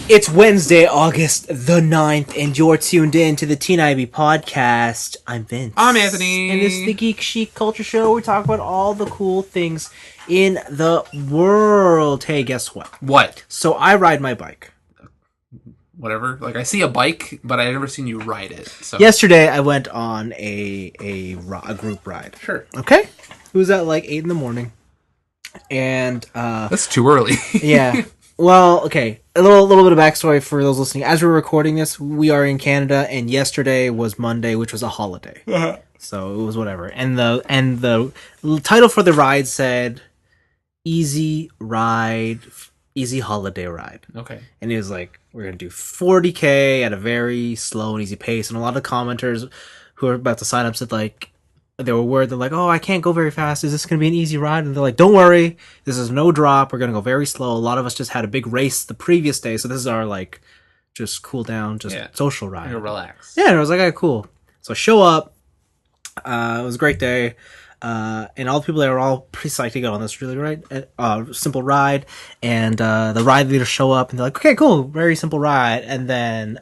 It's Wednesday, August the 9th, and you're tuned in to the tniab podcast. I'm Vince. I'm Anthony. And this is the Geek Chic Culture Show where we talk about all the cool things in the world. Hey, guess what? What? So I ride my bike. Whatever. Like, I see a bike, but I've never seen you ride it. So. Yesterday, I went on a group ride. Sure. Okay? It was at like 8 in the morning. And, That's too early. yeah. Well, okay. A little bit of backstory for those listening. As we're recording this, we are in Canada, and yesterday was Monday, which was a holiday. So it was whatever. And the title for the ride said, Easy Ride, Easy Holiday Ride. Okay. And it was like, we're going to do 40K at a very slow and easy pace. And a lot of commenters who are about to sign up said, like, they were worried. They're like, oh, I can't go very fast. Is this going to be an easy ride? And they're like, don't worry. This is no drop. We're going to go very slow. A lot of us just had a big race the previous day. So this is our, like, just cool down, just social ride. Relax. Yeah, and I was like, okay, cool. So I show up. It was a great day. And all the people there were all pretty psyched to get on this really simple ride. And the ride leaders show up and they're like, okay, cool. Very simple ride. And then...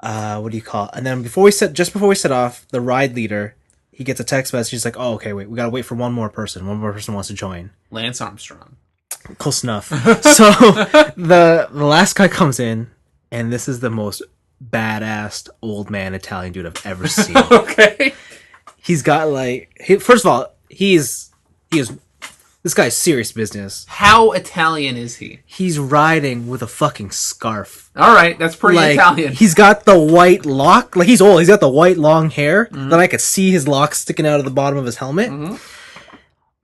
what do you call it? And then before we set off, the ride leader, he gets a text message. He's like, oh, okay, wait, we gotta wait for one more person. One more person wants to join. Lance Armstrong. Close enough. So the last guy comes in, and this is the most badass old man Italian dude I've ever seen. Okay. He's got first of all, he is this guy's serious business. How Italian is he? He's riding with a fucking scarf. All right, that's pretty Italian. He's got the white lock. Like, he's old. He's got the white long hair that I could see his locks sticking out of the bottom of his helmet. Mm-hmm.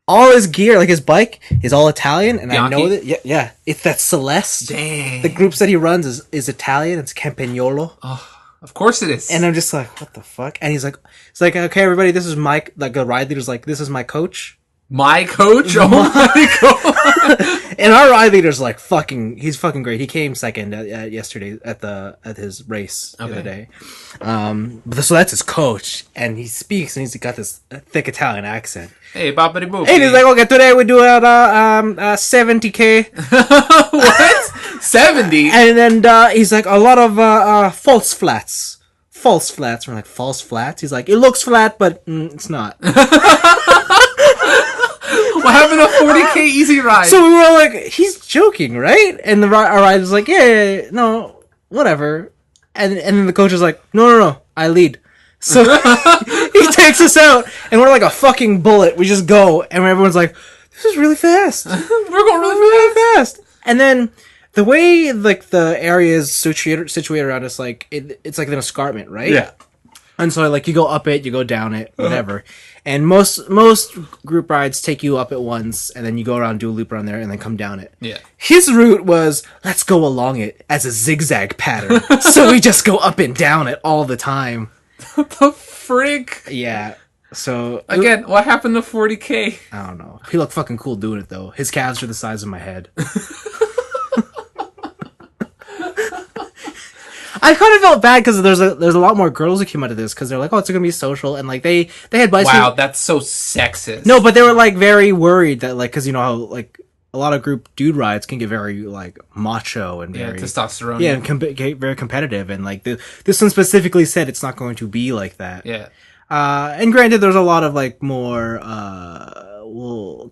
All his gear, like his bike, is all Italian. And Bianchi? I know that, yeah. It's that Celeste. Dang. The groups that he runs is Italian. It's Campagnolo. Oh, of course it is. And I'm just like, what the fuck? And he's like, okay, everybody, this is Mike. Like, the ride leader's like, this is my coach. My coach? Oh my god. And our ride leader's like he's fucking great. He came second yesterday at his race the other day. So that's his coach, and he speaks, and he's got this thick Italian accent. Hey, boppity boop. And he's like, okay, today we do 70K. What? 70? And then he's like, a lot of false flats. False flats. We're like, false flats? He's like, it looks flat, but it's not. What happened to 40K easy ride? So we were like, he's joking, right? And our ride was like, yeah, no, whatever. And then the coach was like, no, I lead. So he takes us out, and we're like a fucking bullet. We just go, and everyone's like, this is really fast. We're going really fast. And then the way like the area is situated around us, like it's like an escarpment, right? Yeah. And so, like, you go up it, you go down it, whatever. And most group rides take you up it once, and then you go around, do a loop around there, and then come down it. Yeah. His route was, let's go along it as a zigzag pattern. So we just go up and down it all the time. What the frick? Yeah. So... Again, what happened to 40K? I don't know. He looked fucking cool doing it, though. His calves are the size of my head. I kind of felt bad because there's a lot more girls who came out of this because they're like, oh, it's gonna be social, and like they had bicycles. Wow, that's so sexist. No, but they were like very worried that like because you know how like a lot of group dude rides can get very like macho and very testosterone. Yeah, and get very competitive, and like this one specifically said it's not going to be like that. Yeah. And granted, there's a lot of like more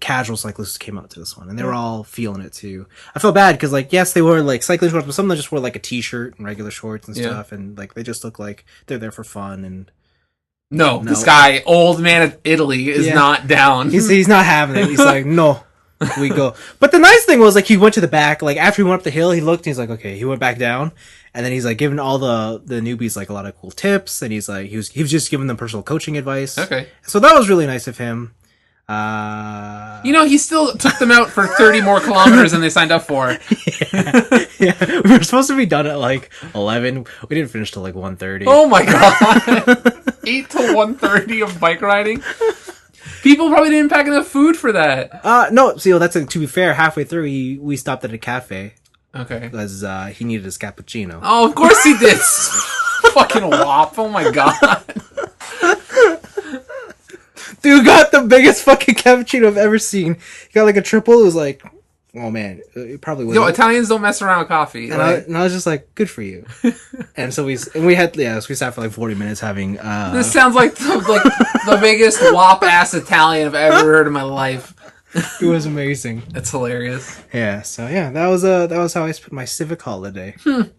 casual cyclists came out to this one, and they were all feeling it too. I felt bad because like yes, they wore like cycling shorts, but some of them just wore like a t-shirt and regular shorts and stuff, and like they just look like they're there for fun. And no, this guy, old man of Italy, is not down. He's not having it. He's like, no, we go. But the nice thing was like he went to the back. Like after he went up the hill, he looked. And he's like, okay. He went back down. And then he's like giving all the newbies like a lot of cool tips, and he's like he was just giving them personal coaching advice. Okay, so that was really nice of him. You know, he still took them out for 30 more kilometers than they signed up for. Yeah, we were supposed to be done at like 11. We didn't finish till like 1:30. Oh my god, 8 to 1:30 of bike riding. People probably didn't pack enough food for that. No. See, well, that's to be fair. Halfway through, we stopped at a cafe. Okay. Because he needed his cappuccino. Oh, of course he did. Fucking wop. Oh my god. Dude got the biggest fucking cappuccino I've ever seen. He got like a triple. It was like Oh man, it probably was. Yo, Italians don't mess around with coffee. And I was just like, good for you. And so we sat for like 40 minutes having. This sounds like the biggest wop ass Italian I've ever heard in my life. It was amazing. It's hilarious. Yeah. So yeah, that was how I spent my civic holiday. And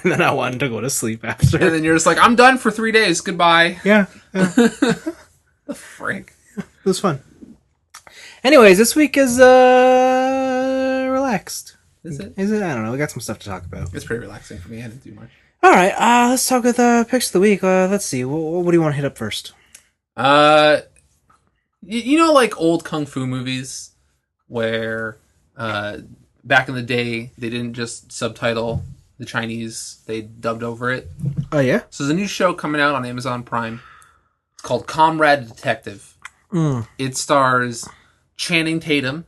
then I wanted to go to sleep after. And then you're just like, I'm done for 3 days. Goodbye. Yeah. The frick. It was fun. Anyways, this week is relaxed. Is it? Is it? I don't know. We got some stuff to talk about. It's pretty relaxing for me. I didn't do much. All right. Let's talk with picks of the week. Let's see. What do you want to hit up first? You know, like old kung fu movies where back in the day they didn't just subtitle the Chinese; they dubbed over it. Oh yeah. So there's a new show coming out on Amazon Prime. It's called Comrade Detective. It stars Channing Tatum,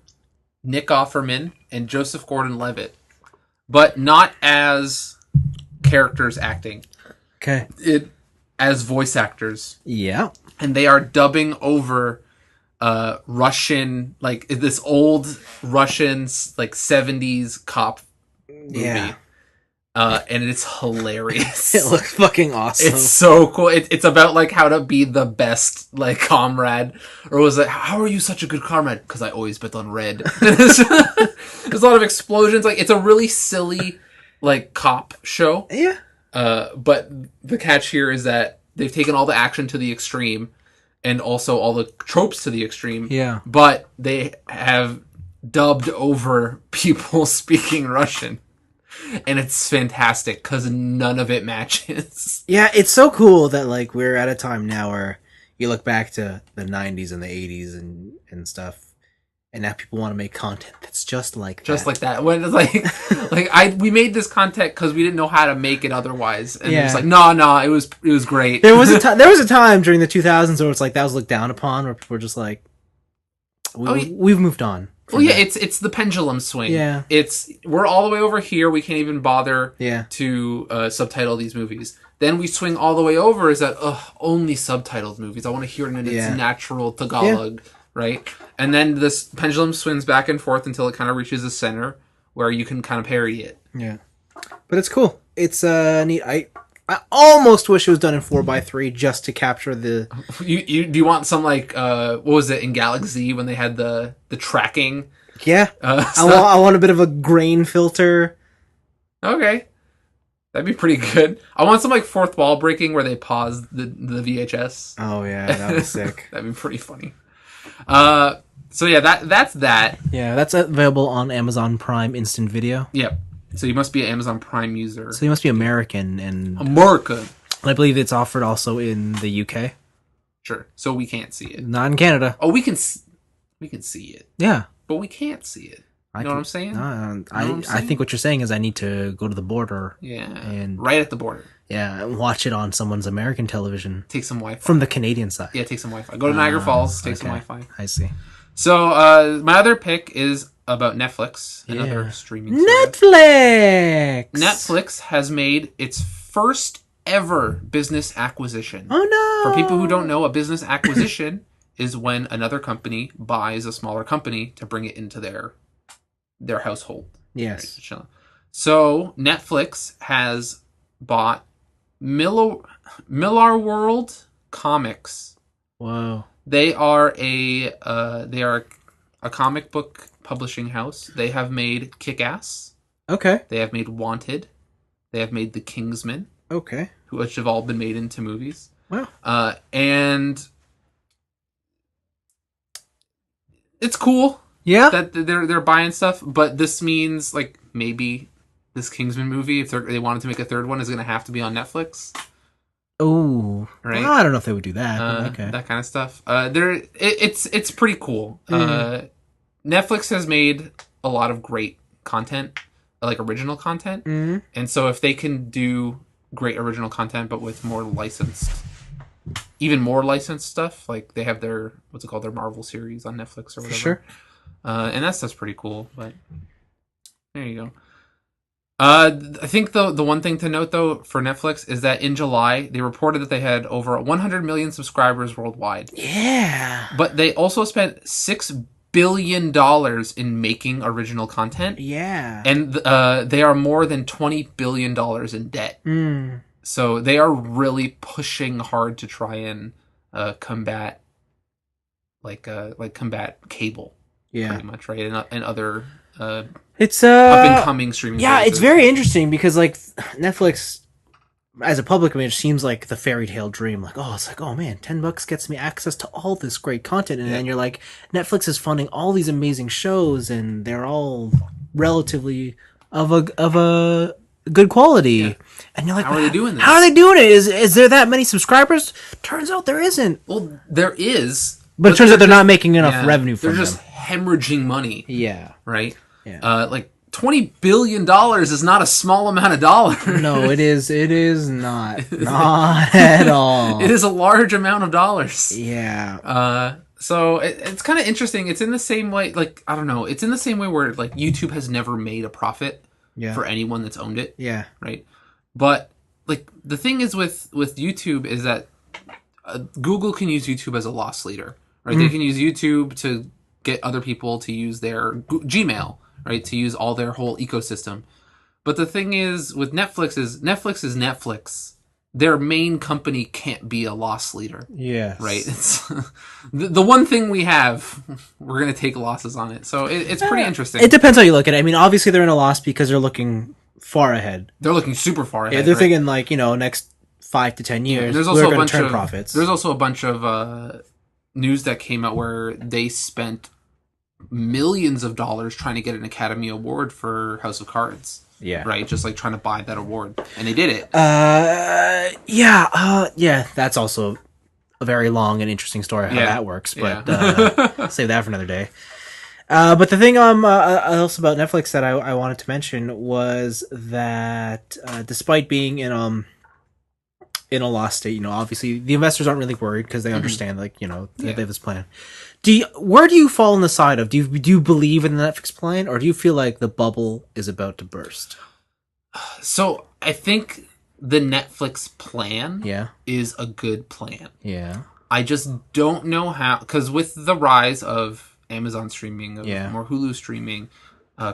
Nick Offerman, and Joseph Gordon-Levitt, but not as characters acting. Okay. It as voice actors. Yeah. And they are dubbing over Russian, like this old Russian, like 70s cop movie. Yeah. And it's hilarious. It looks fucking awesome. It's so cool. It's about like how to be the best like comrade, or was it how are you such a good comrade? Because I always bet on red. There's a lot of explosions. Like it's a really silly like cop show. Yeah. But the catch here is that they've taken all the action to the extreme, and also all the tropes to the extreme. Yeah. But they have dubbed over people speaking Russian. And it's fantastic because none of it matches. Yeah, it's so cool that like we're at a time now where you look back to the 90s and the 80s and stuff, and now people want to make content that's just like that. Just like that. When it's we made this content because we didn't know how to make it otherwise, and it's like no, it was great. There was a time during the 2000s where it's like that was looked down upon, where people were just like, we've moved on. Well, yeah, it's the pendulum swing. Yeah. We're all the way over here. We can't even bother to subtitle these movies. Then we swing all the way over is that only subtitled movies. I want to hear it in its natural Tagalog, right? And then this pendulum swings back and forth until it kind of reaches a center where you can kind of parry it. Yeah. But it's cool. It's neat. I almost wish it was done in 4:3 just to capture the. Do you want some like what was it in Galaxy when they had the tracking? Yeah, I want a bit of a grain filter. Okay, that'd be pretty good. I want some like fourth wall breaking where they pause the VHS. Oh yeah, that was sick. That'd be pretty funny. So yeah, that's that. Yeah, that's available on Amazon Prime Instant Video. Yep. So you must be an Amazon Prime user. So you must be American and America. I believe it's offered also in the UK. Sure. So we can't see it. Not in Canada. Oh, we can see it. Yeah. But we can't see it. You know what I'm saying? I think what you're saying is I need to go to the border. Yeah. And right at the border. Yeah, and watch it on someone's American television. Take some Wi-Fi. From the Canadian side. Yeah, take some Wi-Fi. Go to Niagara Falls, take some Wi-Fi. I see. So, my other pick is about Netflix, another streaming service. Netflix has made its first ever business acquisition. Oh no! For people who don't know, a business acquisition is when another company buys a smaller company to bring it into their household. Yes. Right? So Netflix has bought Millar World Comics. Whoa! They are a comic book publishing house. They have made Kick-Ass. Okay. They have made Wanted. They have made The Kingsman. Okay. Which have all been made into movies. Wow. And it's cool. Yeah. That they're buying stuff, but this means like maybe this Kingsman movie, if they wanted to make a third one, is going to have to be on Netflix. Oh, right. Well, I don't know if they would do that. Okay. That kind of stuff. It's pretty cool. Netflix has made a lot of great content, like original content, and so if they can do great original content, but with even more licensed stuff, like they have their their Marvel series on Netflix or whatever. Sure. And that stuff's pretty cool. But there you go. I think the one thing to note though for Netflix is that in July they reported that they had over 100 million subscribers worldwide. Yeah. But they also spent $6 billion in making original content. Yeah. And they are more than $20 billion in debt. So they are really pushing hard to try and combat combat cable. Yeah. Pretty much, right? And other it's up and coming streaming services. It's very interesting because like Netflix as a public image seems like the fairy tale dream. Like, oh, it's like, oh man, $10 gets me access to all this great content, and then you're like, Netflix is funding all these amazing shows, and they're all relatively of a good quality. And you're like, how are they doing this? How are they doing it? Is there that many subscribers? Turns out there isn't. Well, there is, but it turns out they're not making enough revenue from them. They're just hemorrhaging money. Yeah. Right. Yeah. Like $20 billion is not a small amount of dollars. No, it is. It is not. Not at all. It is a large amount of dollars. Yeah. So it's kind of interesting. It's in the same way, like, I don't know. It's in the same way where like YouTube has never made a profit for anyone that's owned it. Yeah. Right. But like the thing is with YouTube is that Google can use YouTube as a loss leader. Right. They can use YouTube to get other people to use their Gmail. Right, to use all their whole ecosystem. But the thing is, with Netflix is Netflix. Their main company can't be a loss leader. Yes. Right? It's the one thing we have, we're going to take losses on it. So it's pretty interesting. It depends how you look at it. I mean, obviously they're in a loss because they're looking far ahead. They're looking super far ahead. Yeah, they're thinking like, next 5 to 10 years, there's also we're going to turn profits. There's also a bunch of news that came out where they spent millions of dollars trying to get an Academy Award for House of Cards. Yeah. Right? Just like trying to buy that award. And they did it. Yeah, that's also a very long and interesting story how that works, but save that for another day. But the thing else about Netflix that I wanted to mention was that despite being in a loss state, obviously the investors aren't really worried because they understand, like, they have this plan. Where do you fall on the side of? Do you believe in the Netflix plan, or do you feel like the bubble is about to burst? So I think the Netflix plan is a good plan. Yeah. I just don't know how, because with the rise of Amazon streaming, of more Hulu streaming,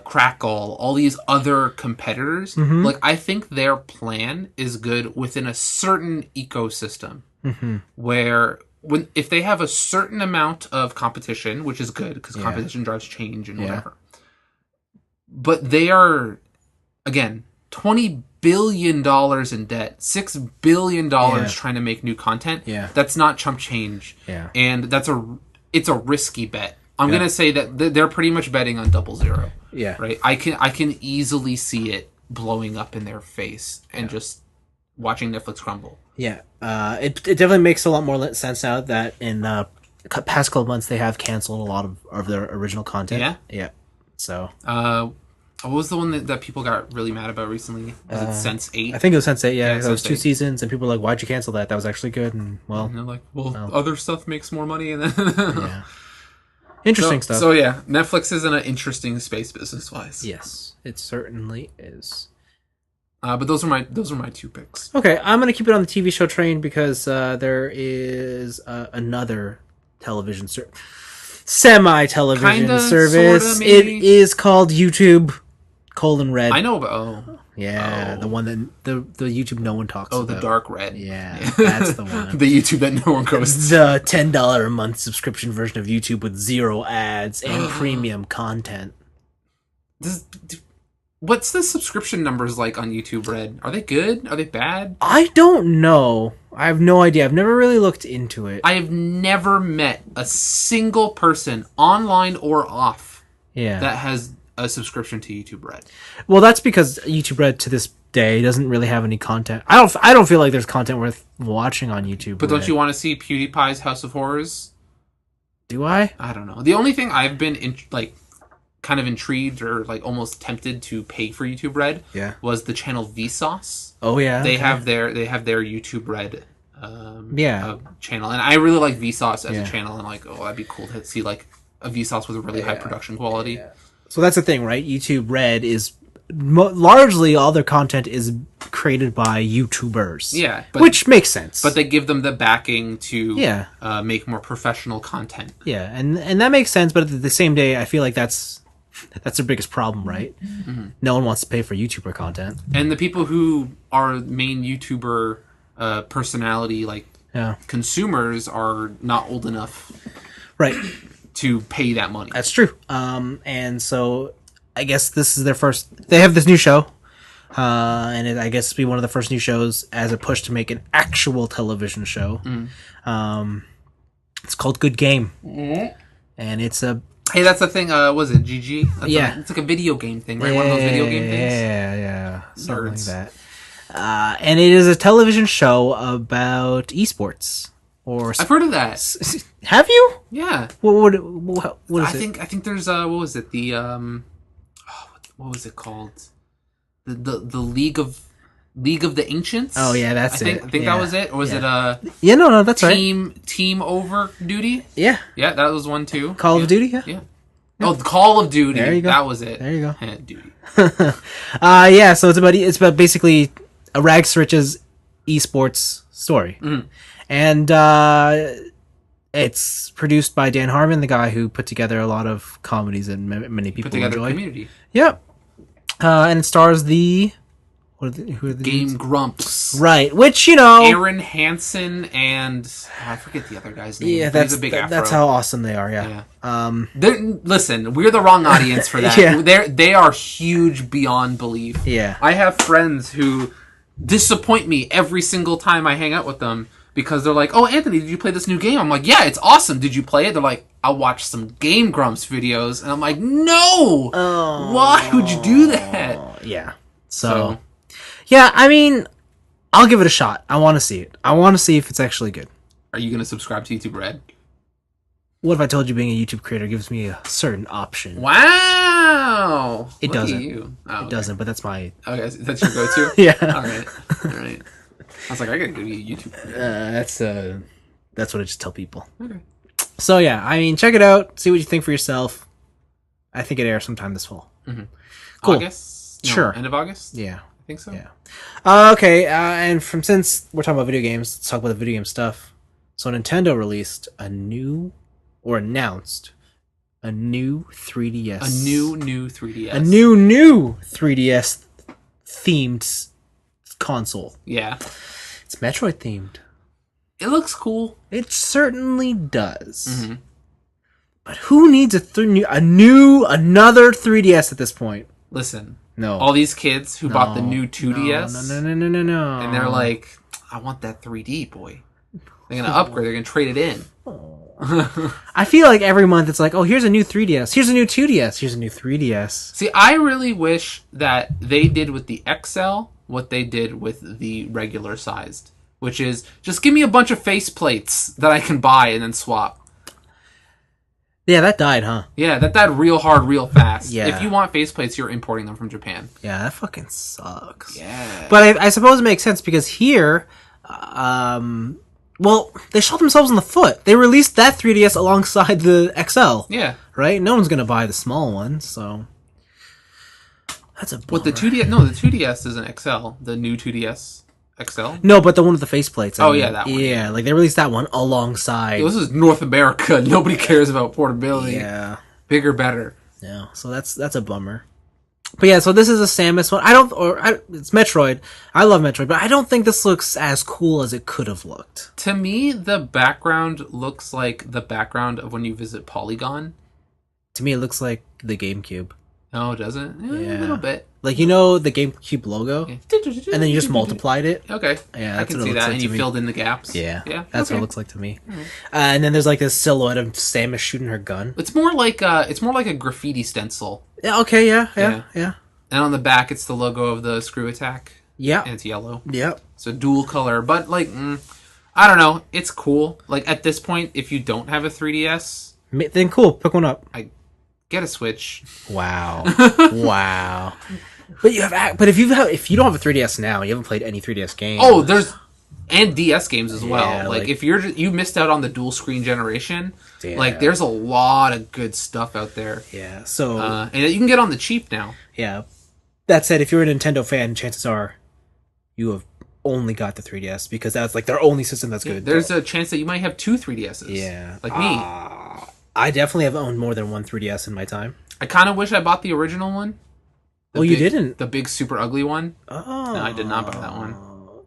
Crackle, all these other competitors, like I think their plan is good within a certain ecosystem where if they have a certain amount of competition, which is good because competition drives change and whatever, but they are, again, $20 billion in debt, $6 billion trying to make new content. Yeah. That's not chump change. Yeah. And it's a risky bet. I'm going to say that they're pretty much betting on 00. Yeah. Right. I can easily see it blowing up in their face and just watching Netflix crumble. Yeah. It definitely makes a lot more sense now that in the past couple of months they have canceled a lot of their original content. Yeah. Yeah. So. What was the one that people got really mad about recently? Was it Sense 8? I think it was Sense 8, yeah. It was 2 seasons, and people were like, why'd you cancel that? That was actually good. And, well... And they're like, other stuff makes more money. And then yeah. Interesting stuff. So, yeah, Netflix is in an interesting space business-wise. Yes, it certainly is. But those are my 2 picks. Okay, I'm going to keep it on the TV show train because there is another television semi-television service. Sorta, it is called YouTube... Red. I know about the one that the YouTube no one talks about. The dark red. Yeah, that's the one. The YouTube that no one goes to. The $10 a month subscription version of YouTube with 0 ads and premium content. What's the subscription numbers like on YouTube Red? Are they good? Are they bad? I don't know. I have no idea. I've never really looked into it. I have never met a single person, online or off, that has a subscription to YouTube Red. Well, that's because YouTube Red to this day doesn't really have any content. I don't feel like there's content worth watching on YouTube. But don't you want to see PewDiePie's House of Horrors? Do I? I don't know. The only thing I've been kind of intrigued or like almost tempted to pay for YouTube Red was the channel Vsauce. Oh yeah. They have their YouTube Red channel, and I really like Vsauce as a channel, and like, that'd be cool to see like a Vsauce with a really high production quality. Yeah. So that's the thing, right? YouTube Red is largely all their content is created by YouTubers. Yeah, which makes sense. But they give them the backing to Yeah. Make more professional content. Yeah, and that makes sense. But at the same day, I feel like that's their biggest problem, right? No one wants to pay for YouTuber content. And the people who are main YouTuber personality, like consumers, are not old enough, right, to pay that money. That's true. And so I guess this is their first. They have this new show, and I guess be one of the first new shows as a push to make an actual television show. It's called Good Game, and it's a. Hey, that's the thing. Was it GG? Yeah, it's like a video game thing, right? One of those video game things. Yeah, something like that. And it is a television show about esports. Or I've heard of that. Have you? Yeah. What is it? I think there's what was it? The what was it called? The League of the Ancients. Oh yeah, that's it. I think that was it. Or was it yeah, no, that's Team Over Duty? Yeah. Yeah, that was one too. Call of Duty, yeah. Oh, Call of Duty. There you go. That was it. There you go. Duty. Yeah, so it's about basically a rags to riches esports story. And it's produced by Dan Harmon, the guy who put together a lot of comedies that many people enjoy. Community. Yep. And it stars the... who are the Game names? Grumps. Right, which, Aaron Hansen and... I forget the other guy's name. Yeah, that's a big afro. That's how awesome they are, yeah. Listen, we're the wrong audience for that. Yeah. They are huge beyond belief. Yeah. I have friends who disappoint me every single time I hang out with them because they're like, "Oh, Anthony, did you play this new game?" I'm like, "Yeah, it's awesome. Did you play it?" They're like, "I'll watch some Game Grumps videos." And I'm like, "No! Why would you do that?" Yeah. So, yeah, I mean, I'll give it a shot. I want to see it. I want to see if it's actually good. Are you going to subscribe to YouTube Red? What if I told you being a YouTube creator gives me a certain option? Wow! It doesn't. It doesn't, but that's my... Okay, that's your go-to? Yeah. All right. I was like, I gotta give you a YouTube creator. That's what I just tell people. Okay. So, yeah, I mean, check it out. See what you think for yourself. I think it airs sometime this fall. Cool. August? No, sure. End of August? Yeah. I think so. Yeah. Okay, and since we're talking about video games, let's talk about the video game stuff. So Nintendo released announced a new 3DS. A new 3DS. A new 3DS themed console. Yeah. It's Metroid themed. It looks cool. It certainly does. But who needs another 3DS at this point? Listen. No. All these kids who bought the new 2DS. No. And they're like, I want that 3D, boy. They're going to upgrade. They're going to trade it in. I feel like every month it's like, oh, here's a new 3DS. Here's a new 2DS. Here's a new 3DS. See, I really wish that they did with the XL what they did with the regular sized. Which is, just give me a bunch of faceplates that I can buy and then swap. Yeah, that died, huh? Yeah, that died real hard, real fast. Yeah. If you want faceplates, you're importing them from Japan. Yeah, that fucking sucks. Yeah. But I suppose it makes sense because here, well, they shot themselves in the foot. They released that 3DS alongside the XL. Yeah. Right? No one's going to buy the small one, so... That's a bummer. What, the 2DS? No, the 2DS is an XL. The new 2DS XL? No, but the one with the faceplates. Yeah, that one. Yeah, like they released that one alongside... This is North America. Nobody cares about portability. Yeah. Bigger, better. Yeah, so that's a bummer. But yeah, so this is a Samus one. It's Metroid. I love Metroid, but I don't think this looks as cool as it could have looked. To me, the background looks like the background of when you visit Polygon. To me, it looks like the GameCube. No, it doesn't? Yeah. A little bit. Like, the GameCube logo? Yeah. And then you just multiplied it? Okay. Yeah, I can see that, and you filled in the gaps. Yeah. Yeah. That's what it looks like to me. And then there's like this silhouette of Samus shooting her gun. It's more like a graffiti stencil. Yeah, okay, yeah. And on the back, it's the logo of the Screw Attack. Yeah. And it's yellow. Yep. So dual color. But, like, I don't know. It's cool. Like, at this point, if you don't have a 3DS... Then cool, pick one up. Get a Switch. Wow. Wow. But if you don't have a 3DS now, you haven't played any 3DS games. Oh, and DS games as well. Yeah, like if you missed out on the dual screen generation, damn. like there's a lot of good stuff out there. Yeah. So and you can get on the cheap now. Yeah. That said, if you're a Nintendo fan, chances are you have only got the 3DS because that's like their only system that's good. There's a chance that you might have 2 3DSs. Yeah. Like me. I definitely have owned more than one 3DS in my time. I kind of wish I bought the original one. You didn't? The big, super ugly one. Oh. No, I did not buy that one.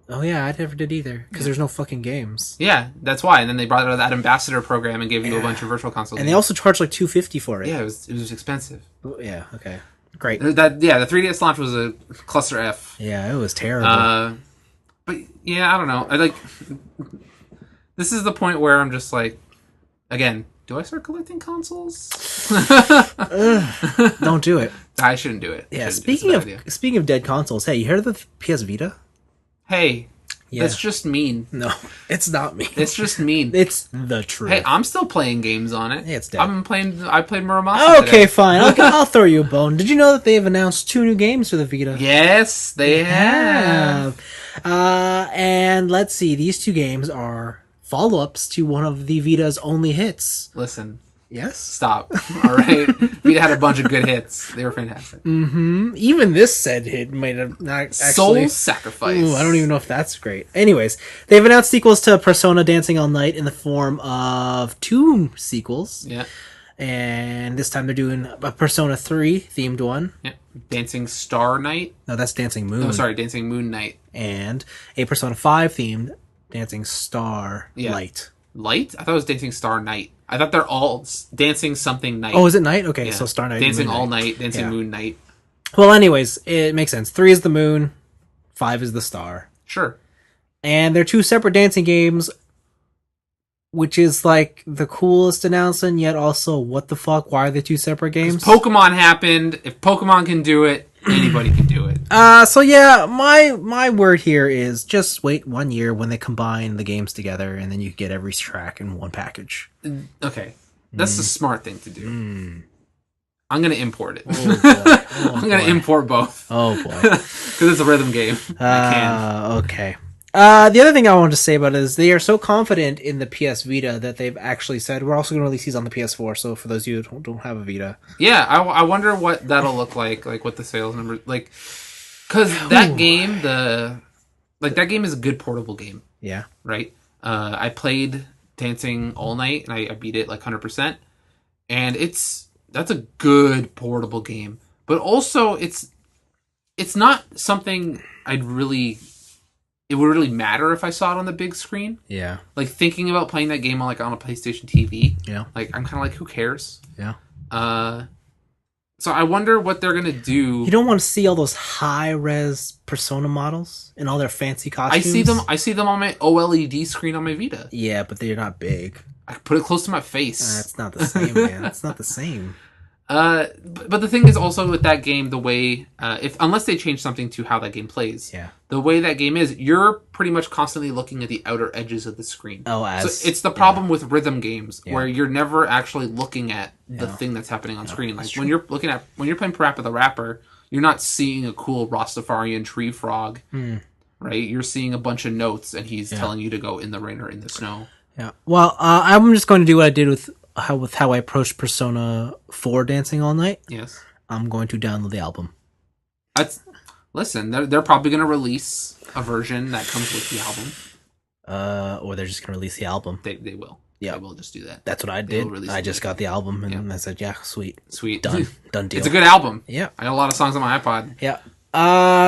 Oh, yeah, I never did either. Because there's no fucking games. Yeah, that's why. And then they brought out that ambassador program and gave you a bunch of virtual consoles. And they also charged like $250 for it. Yeah, it was expensive. Yeah, okay. Great. The 3DS launch was a cluster F. Yeah, it was terrible. But yeah, I don't know. This is the point where I'm just like, again, do I start collecting consoles? Don't do it. I shouldn't do it. Yeah, speaking of dead consoles, hey, you heard of the PS Vita? Hey, that's just mean. No, it's not mean. It's just mean. It's the truth. Hey, I'm still playing games on it. It's dead. I played Muramasa Okay, today. fine. I'll throw you a bone. Did you know that they've announced 2 new games for the Vita? Yes, they have. And let's see. These 2 games are follow-ups to one of the Vita's only hits. Listen. Yes? Stop. All right. Vita had a bunch of good hits. They were fantastic. Mm-hmm. Even this said hit might have not actually... Soul Sacrifice. Ooh, I don't even know if that's great. Anyways, they've announced sequels to Persona Dancing All Night in the form of 2 sequels. Yeah. And this time they're doing a Persona 3 themed one. Yeah. Dancing Star Night. No, that's Dancing Moon. Oh, sorry. Dancing Moon Night. And a Persona 5 themed Dancing Star Light. Light? I thought it was Dancing Star Night. I thought they're all Dancing something night. Oh, is it night? Okay, Yeah. so Star Night. Dancing Moon All Night. Night, Dancing Moon Night. Well, anyways, it makes sense. 3 is the moon, 5 is the star. Sure. And they're 2 separate dancing games, which is like the coolest announcement, yet also, what the fuck? Why are they 2 separate games? Pokemon happened. If Pokemon can do it, anybody can do it. So yeah, my word here is just wait 1 year when they combine the games together, and then you get every track in one package. Okay. That's the smart thing to do. I'm going to import it. Oh, boy. I'm going to import both. Oh, boy. Because it's a rhythm game. I can. Okay. The other thing I wanted to say about it is they are so confident in the PS Vita that they've actually said, we're also going to release these on the PS4, so for those of you who don't have a Vita. Yeah, I wonder what that'll look like what the sales numbers... Like, because that game, that game is a good portable game. Yeah. Right? I played Dancing All Night, and I beat it like 100%. And that's a good portable game. But also, it's not something it would really matter if I saw it on the big screen. Yeah. Like, thinking about playing that game on a PlayStation TV. Yeah. Like, I'm kind of like, who cares? Yeah. So I wonder what they're going to do. You don't want to see all those high-res Persona models in all their fancy costumes? I see them on my OLED screen on my Vita. Yeah, but they're not big. I put it close to my face. That's not the same, man. That's not the same. But the thing is also with that game, the way unless they change something to how that game plays, the way that game is, you're pretty much constantly looking at the outer edges of the screen. So it's the problem with rhythm games where you're never actually looking at the thing that's happening on screen. Like when you're playing Parappa the Rapper, you're not seeing a cool Rastafarian tree frog, right? You're seeing a bunch of notes, and he's telling you to go in the rain or in the snow. Yeah. Well, I'm just going to do what I did with how I approached Persona 4 Dancing All Night. Yes. I'm going to download the album. Listen, they're probably going to release a version that comes with the album. Or they're just going to release the album. They will. Yeah. They will just do that. That's what I did. I just got the album, and I said, yeah, sweet. Done deal. It's a good album. Yeah. I got a lot of songs on my iPod. Yeah.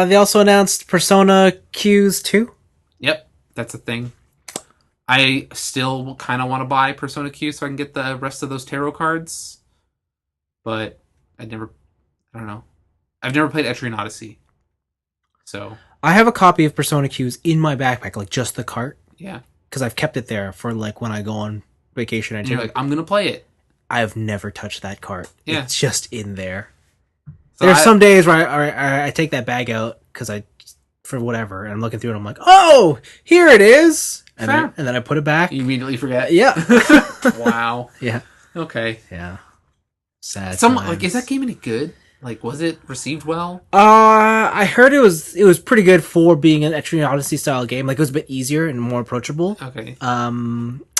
They also announced Persona Qs 2. Yep. That's a thing. I still kind of want to buy Persona Q so I can get the rest of those tarot cards. But I've never played Etrian Odyssey. So I have a copy of Persona Qs in my backpack, like just the cart. Yeah. Because I've kept it there for like when I go on vacation. And you're like, I'm going to play it. I've never touched that cart. Yeah. It's just in there. So there's some days where I take that bag out because for whatever, and I'm looking through it, and I'm like, oh, here it is. And then I put it back. You immediately forget? Yeah. Wow. Yeah. Okay. Yeah. Sad. Is that game any good? Like, was it received well? I heard it was pretty good for being an Etrian Odyssey style game. Like, it was a bit easier and more approachable. Okay.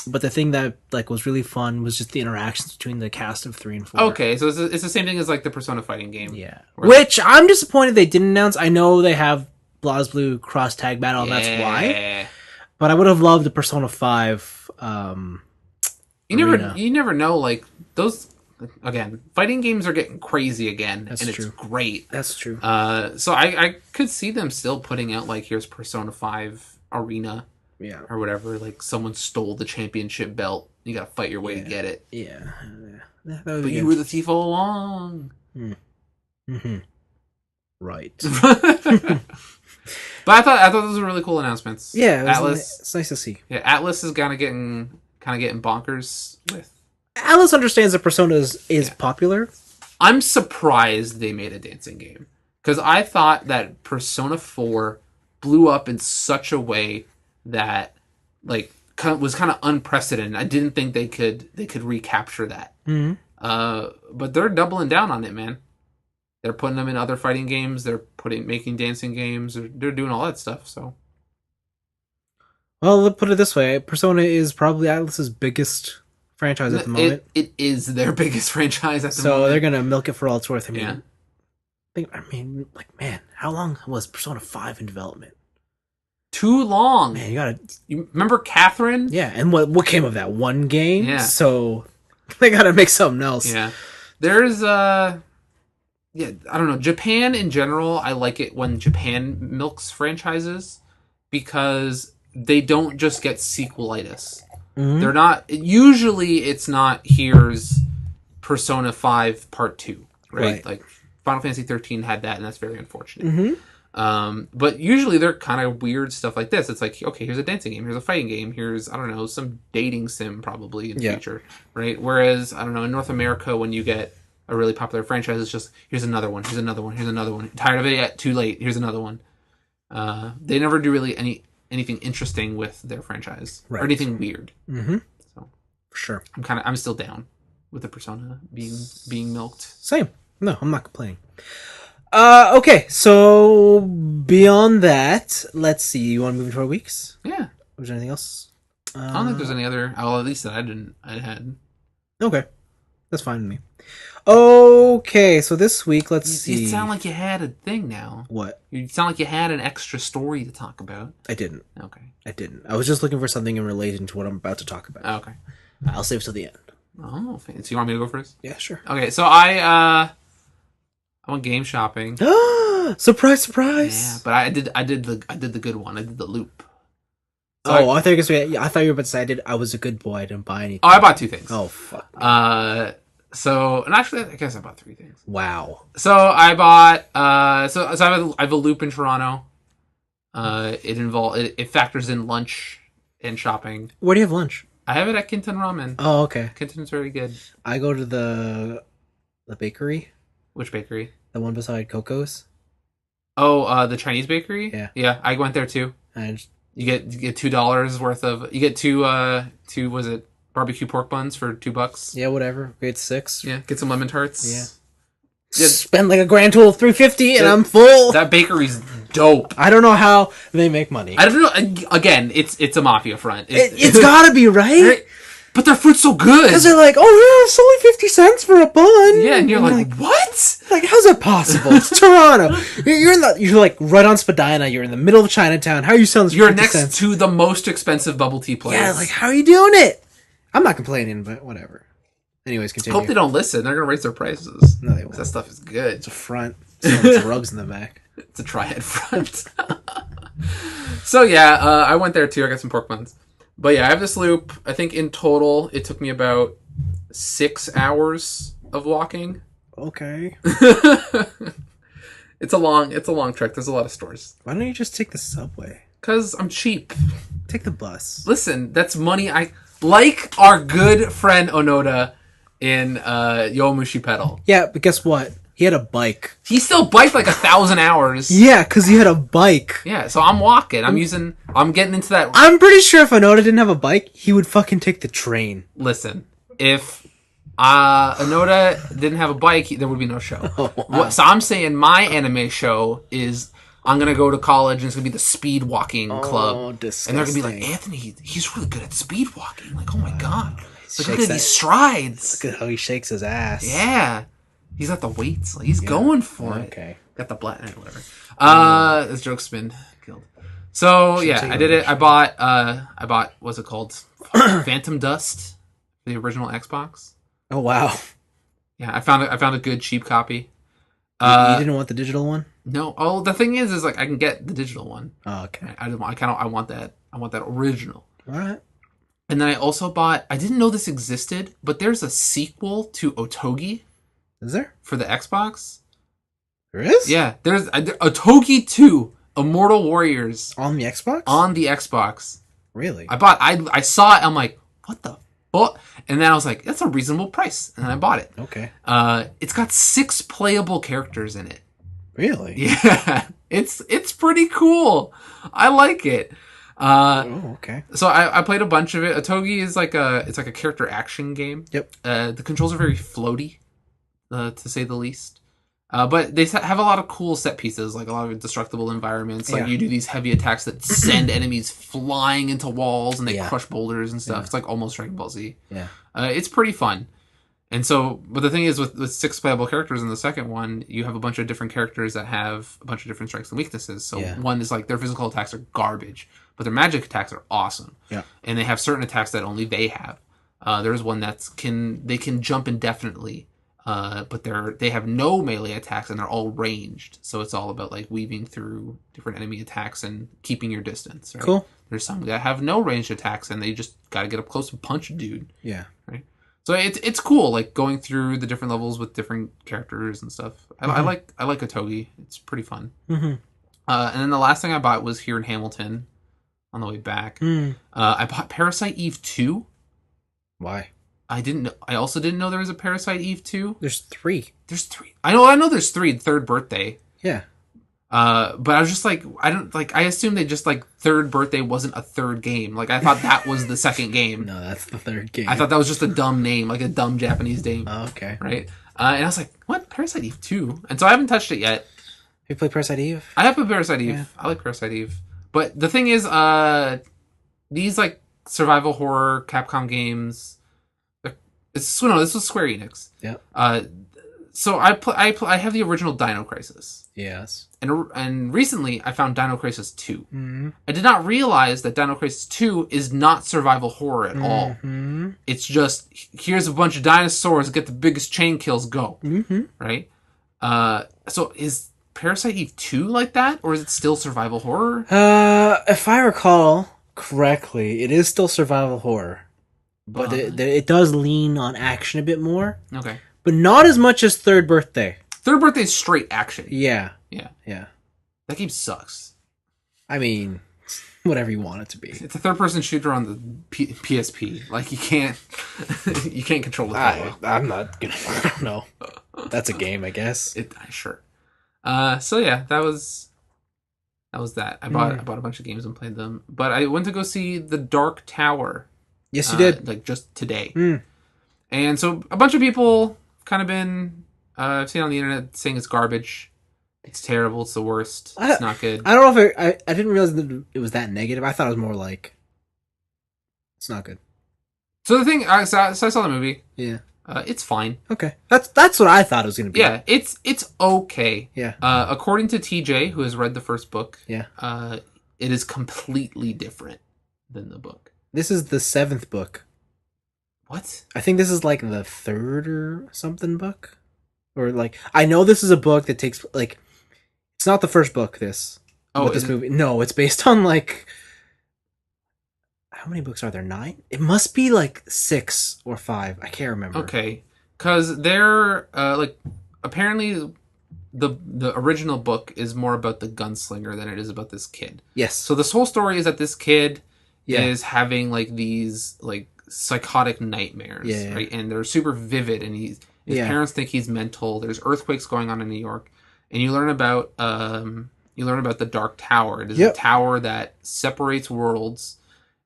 But the thing that like was really fun was just the interactions between the cast of 3 and 4. Okay, so it's the same thing as like the Persona fighting game. Yeah. Which I'm disappointed they didn't announce. I know they have BlazBlue cross tag battle, and that's why. But I would have loved the Persona 5. You never know. Like those again, fighting games are getting crazy again, That's and true. it's great. That's true. So I could see them still putting out like here's Persona 5 Arena. Yeah. Or whatever, like someone stole the championship belt. You gotta fight your way to get it. Yeah. But you were the thief all along. Mm-hmm. Right. But I thought those were really cool announcements. Yeah, Atlas. It's nice to see. Yeah, Atlas is kind of getting bonkers with. Atlas understands that Persona is popular. I'm surprised they made a dancing game because I thought that Persona 4 blew up in such a way that like was kind of unprecedented. I didn't think they could recapture that. Mm-hmm. But they're doubling down on it, man. They're putting them in other fighting games. They're making dancing games. They're doing all that stuff. So, well, let's put it this way: Persona is probably Atlas's biggest franchise at the moment. It is their biggest franchise at the moment. So they're gonna Mm-hmm. milk it for all it's worth. Yeah. Man, how long was Persona 5 in development? Too long. Man, you remember Catherine? Yeah, and what came of that one game? Yeah. So they gotta make something else. Yeah. There's I don't know. Japan in general, I like it when Japan milks franchises because they don't just get sequelitis. Mm-hmm. They're not usually it's not here's Persona 5 Part 2, right? Like Final Fantasy 13 had that and that's very unfortunate. Mm-hmm. But usually they're kind of weird stuff like this. It's like, okay, here's a dancing game, here's a fighting game, here's, I don't know, some dating sim probably in the future, right? Whereas, I don't know, in North America, when you get a really popular franchise, it's just, here's another one, here's another one, here's another one. Tired of it yet? Too late. Here's another one. They never do really anything interesting with their franchise or anything weird. Mm-hmm. So, for sure. I'm still down with the Persona being milked. Same. No, I'm not complaining. Okay, so beyond that, let's see. You want to move into our weeks? Yeah. Was there anything else? I don't think there's any other. Well, at least that I had. Okay, that's fine with me. Okay, so this week, let's see. You sound like you had a thing now. What? You sound like you had an extra story to talk about. I didn't. Okay. I didn't. I was just looking for something in relation to what I'm about to talk about. Okay. I'll save it till the end. Oh, fancy. So you want me to go first? Yeah, sure. Okay, so I went game shopping. Surprise, surprise! Yeah, but I did the good one. I did the loop. So I thought you were about to say I was a good boy. I didn't buy anything. Oh, I bought 2 things. Oh fuck. So and actually, I guess I bought 3 things. Wow. So I bought so I have a loop in Toronto. It factors in lunch and shopping. Where do you have lunch? I have it at Kinton Ramen. Oh, okay. Kinton's very good. I go to the bakery. Which bakery? The one beside Coco's. Oh, the Chinese bakery? Yeah. Yeah, I went there too. And you get $2 worth of two was it barbecue pork buns for $2? Yeah, whatever. Grade 6. Yeah, get some lemon tarts. Yeah. Spend like a grand total of $350 and I'm full. That bakery's dope. I don't know how they make money. I don't know. Again, it's a mafia front. It's gotta be, right? But their fruit's so good. Because they're like, oh yeah, it's only 50 cents for a bun. Yeah, and you're like, what? Like, how's that possible? It's Toronto. You're like right on Spadina. You're in the middle of Chinatown. How are you selling this for You're 50 next cents? to the most expensive bubble tea place. Yeah, like, how are you doing it? I'm not complaining, but whatever. Anyways, continue. Hope they don't listen. They're gonna raise their prices. No, they won't. That stuff is good. It's a front. Selling drugs in the back. It's a triad front. So yeah, I went there too. I got some pork buns. But yeah, I have this loop. I think in total it took me about 6 hours of walking. Okay. It's a long trek. There's a lot of stores. Why don't you just take the subway? 'Cause I'm cheap. Take the bus. Listen, that's money I like our good friend Onoda in Yomushi Pedal. Yeah, but guess what? He had a bike. He still biked like 1,000 hours. Yeah, because he had a bike. Yeah, so I'm walking. I'm getting into that. I'm pretty sure if Onoda didn't have a bike, he would fucking take the train. Listen, if Onoda didn't have a bike, there would be no show. Oh, wow. So I'm saying my anime show is I'm gonna go to college and it's gonna be the speed walking club, disgusting. and they're gonna be like, Anthony, he's really good at speed walking. Like, oh my god, like, look Shakes at these strides. Look at how he shakes his ass. Yeah, he's got the weights. Like, he's going for it. Okay. Got the black, whatever. This joke's been killed. So yeah, I did it. I bought what's it called? Phantom Dust, the original Xbox. Oh wow. Yeah, I found a good cheap copy. You didn't want the digital one? No. Oh, the thing is like I can get the digital one. Oh, okay. I want that. I want that original. All right. And then I also bought. I didn't know this existed, but there's a sequel to Otogi. Is there? For the Xbox. There is? Yeah, there's Otogi 2, Immortal Warriors. On the Xbox? On the Xbox. Really? I saw it, I'm like, what the fuck? And then I was like, that's a reasonable price. And then I bought it. Okay. It's got 6 playable characters in it. Really? Yeah. It's pretty cool. I like it. Okay. So I played a bunch of it. Otogi is like a character action game. Yep. The controls are very floaty, to say the least. But they have a lot of cool set pieces, like a lot of destructible environments. Like you do these heavy attacks that send enemies flying into walls and they crush boulders and stuff. It's like almost Dragon Ball Z. Yeah. It's pretty fun. And so, but the thing is, with 6 playable characters in the second one, you have a bunch of different characters that have a bunch of different strengths and weaknesses. So one is like their physical attacks are garbage, but their magic attacks are awesome. Yeah. And they have certain attacks that only they have. There's one they can jump indefinitely. But they have no melee attacks and they're all ranged. So it's all about like weaving through different enemy attacks and keeping your distance. Right? Cool. There's some that have no ranged attacks and they just got to get up close and punch a dude. Yeah. Right. So it's cool, like going through the different levels with different characters and stuff. I like Otogi. It's pretty fun. Mm-hmm. And then the last thing I bought was here in Hamilton on the way back. I bought Parasite Eve 2. Why? I didn't know. I also didn't know there was a Parasite Eve 2. There's 3. There's 3. I know there's 3. Third birthday. Yeah. But I was just like, I assumed they just like third birthday wasn't a third game. Like I thought that was the second game. No, that's the third game. I thought that was just a dumb name, like a dumb Japanese name. Oh, okay. Right. And I was like, what? Parasite Eve 2? And so I haven't touched it yet. Have you played Parasite Eve? I have played Parasite Eve. Yeah. I like Parasite Eve. But the thing is, these like survival horror Capcom games. This was Square Enix. Yeah. So I have the original Dino Crisis. Yes. And recently I found Dino Crisis 2. Mm-hmm. I did not realize that Dino Crisis 2 is not survival horror at all. Mm-hmm. It's just, here's a bunch of dinosaurs, get the biggest chain kills, go. Mm-hmm. Right? So is Parasite Eve 2 like that? Or is it still survival horror? If I recall correctly, it is still survival horror. But it does lean on action a bit more. Okay. But not as much as Third Birthday. Third Birthday is straight action. Yeah. Yeah. Yeah. That game sucks. I mean, whatever you want it to be. It's a third-person shooter on the PSP. Like, you can't control it. I'm not gonna... I don't know. That's a game, I guess. Sure. So yeah, that was that. I bought a bunch of games and played them. But I went to go see The Dark Tower. Yes, you did. Like just today. And so a bunch of people kind of been I've seen on the internet saying it's garbage. It's terrible. It's the worst. It's not good. I don't know if I didn't realize that it was that negative. I thought it was more like it's not good. So the thing, I saw the movie. Yeah. It's fine. Okay. That's what I thought it was going to be. Yeah, it's okay. Yeah. According to TJ, who has read the first book, yeah, it is completely different than the book. This is the 7th book. What? I think this is like the 3rd or something book. Or like, I know this is a book that takes, like, it's not the first book, this. Oh, this movie. No, it's based on like, how many books are there? 9? It must be like 6 or 5. I can't remember. Okay. Because they're, like, apparently the original book is more about the gunslinger than it is about this kid. Yes. So this whole story is that this kid is having like these like psychotic nightmares, right? And they're super vivid, and his parents think he's mental. There's earthquakes going on in New York, and you learn about the Dark Tower. It is a tower that separates worlds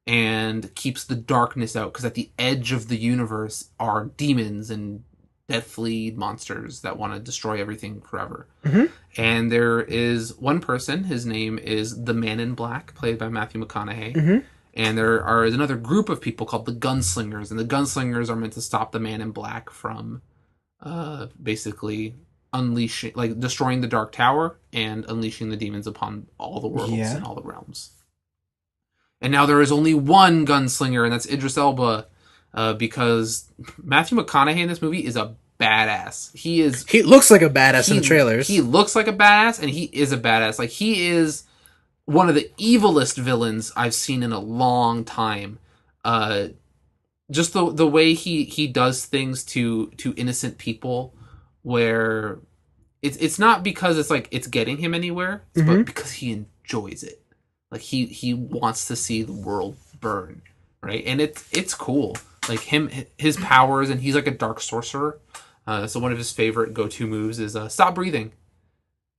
and keeps the darkness out, because at the edge of the universe are demons and deathly monsters that want to destroy everything forever. Mm-hmm. And there is one person, his name is the Man in Black, played by Matthew McConaughey. Mm-hmm. And there is another group of people called the Gunslingers, and the Gunslingers are meant to stop the Man in Black from basically unleashing, like destroying the Dark Tower and unleashing the demons upon all the worlds and all the realms. And now there is only one Gunslinger, and that's Idris Elba, because Matthew McConaughey in this movie is a badass. He looks like a badass in the trailers. He looks like a badass, and he is a badass. Like, he is one of the evilest villains I've seen in a long time. Just the way he does things to innocent people, where it's not because it's like it's getting him anywhere, but because he enjoys it. Like, he wants to see the world burn, right? And it's cool. Like, his powers, and he's like a dark sorcerer. So one of his favorite go-to moves is stop breathing,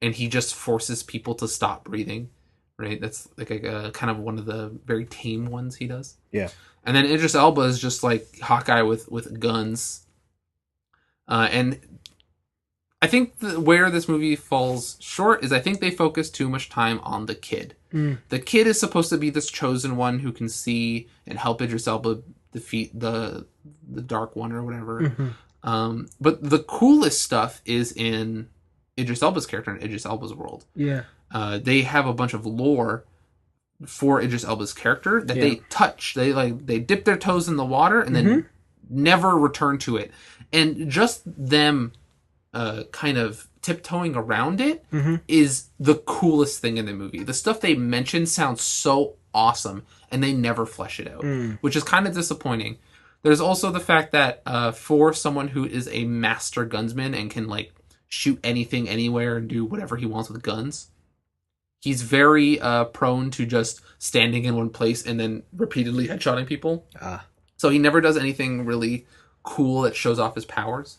and he just forces people to stop breathing. Right, that's like a kind of one of the very tame ones he does. Yeah, and then Idris Elba is just like Hawkeye with guns. And I think where this movie falls short is I think they focus too much time on the kid. The kid is supposed to be this chosen one who can see and help Idris Elba defeat the Dark One or whatever. But the coolest stuff is in Idris Elba's character in Idris Elba's world. Yeah. They have a bunch of lore for Idris Elba's character that they touch. They dip their toes in the water and then never return to it. And just them kind of tiptoeing around it is the coolest thing in the movie. The stuff they mention sounds so awesome, and they never flesh it out, which is kind of disappointing. There's also the fact that for someone who is a master gunsman and can like shoot anything anywhere and do whatever he wants with guns, he's very prone to just standing in one place and then repeatedly headshotting people. So he never does anything really cool that shows off his powers.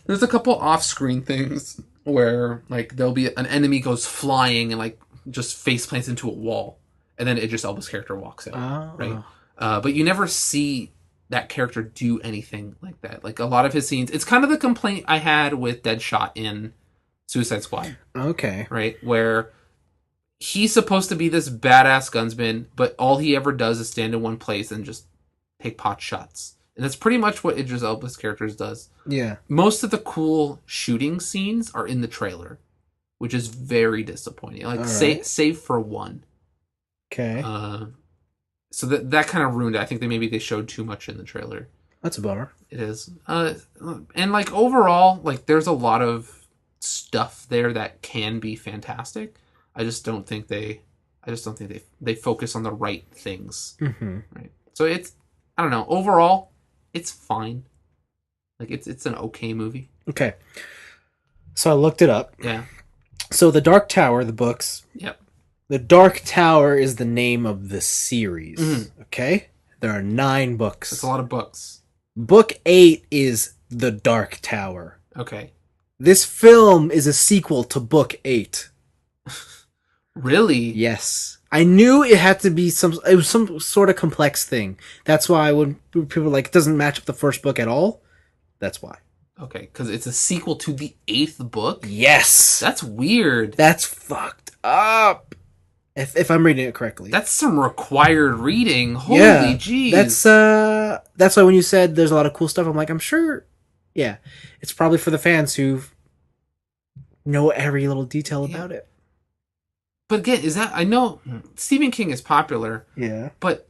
There's a couple off-screen things where like there'll be an enemy goes flying and like just face plants into a wall, and then Idris Elba's character walks out. Right? But you never see that character do anything like that. Like, a lot of his scenes, it's kind of the complaint I had with Deadshot in Suicide Squad. Okay. Right? Where he's supposed to be this badass gunsman, but all he ever does is stand in one place and just take pot shots. And that's pretty much what Idris Elba's character does. Yeah. Most of the cool shooting scenes are in the trailer, which is very disappointing. Like, save for one. Okay. So that kind of ruined it. I think they showed too much in the trailer. That's a bummer. It is. And like, overall, like, there's a lot of stuff there that can be fantastic. I just don't think they focus on the right things. Right. So I don't know. Overall, it's fine. Like, it's an okay movie. Okay. So I looked it up. Yeah. So The Dark Tower, the books. Yep. The Dark Tower is the name of the series. Okay? There are 9 books. That's a lot of books. Book 8 is The Dark Tower. Okay. This film is a sequel to Book 8. Really? Yes. I knew it had to be some sort of complex thing. That's why when people are like, it doesn't match up the first book at all, that's why. Okay, because it's a sequel to the 8th book? Yes! That's weird. That's fucked up. If I'm reading it correctly. That's some required reading. Holy jeez. That's why when you said there's a lot of cool stuff, I'm like, I'm sure, yeah. It's probably for the fans who know every little detail about it. But again, I know Stephen King is popular. Yeah. But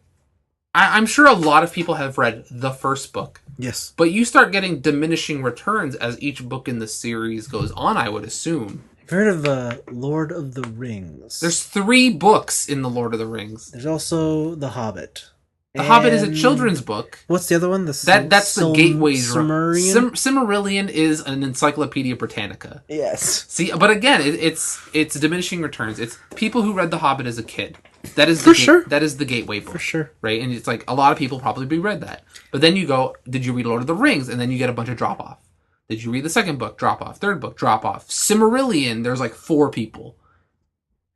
I'm sure a lot of people have read the first book. Yes. But you start getting diminishing returns as each book in the series goes on, I would assume. I've heard of Lord of the Rings. There's 3 books in the Lord of the Rings. There's also The Hobbit. The Hobbit is a children's book. What's the other one? That's the gateway. Silmarillion? Silmarillion is an Encyclopedia Britannica. Yes. See, but again, it's diminishing returns. It's people who read The Hobbit as a kid. That is That is the gateway book. For sure. Right? And it's like, a lot of people probably read that. But then you go, did you read Lord of the Rings? And then you get a bunch of drop off. Did you read the second book? Drop off. Third book? Drop off. Silmarillion, there's like 4 people.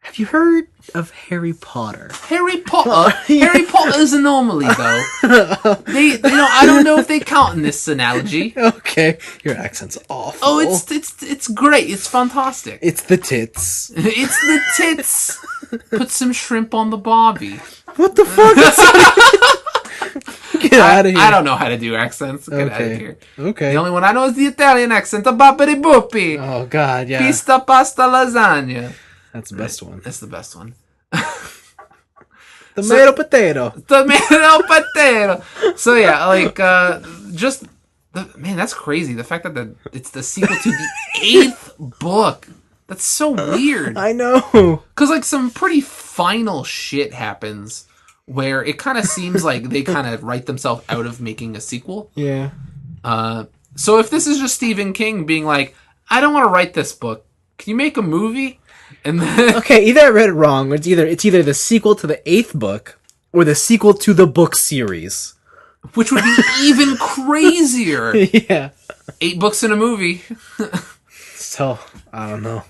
Have you heard of Harry Potter? Harry Potter. Harry Potter is an anomaly, though. They don't. I don't know if they count in this analogy. Okay, your accent's awful. Oh, it's great. It's fantastic. It's the tits. It's the tits. Put some shrimp on the barbie. What the fuck? Get out of here. I don't know how to do accents. Get out of here. Okay. The only one I know is the Italian accent. A boppity boopy. Oh god, yeah. Pista pasta lasagna. That's the best one. That's the best one. Tomato potato. Tomato potato. So yeah, like man, that's crazy. The fact that it's the sequel to the 8th book. That's so weird. I know. Because like some pretty final shit happens where it kind of seems like they kind of write themselves out of making a sequel. Yeah. So if this is just Stephen King being like, I don't want to write this book. Can you make a movie? And then okay, either I read it wrong, or it's either the sequel to the 8th book or the sequel to the book series, which would be even crazier. Yeah. 8 books in a movie. So, I don't know.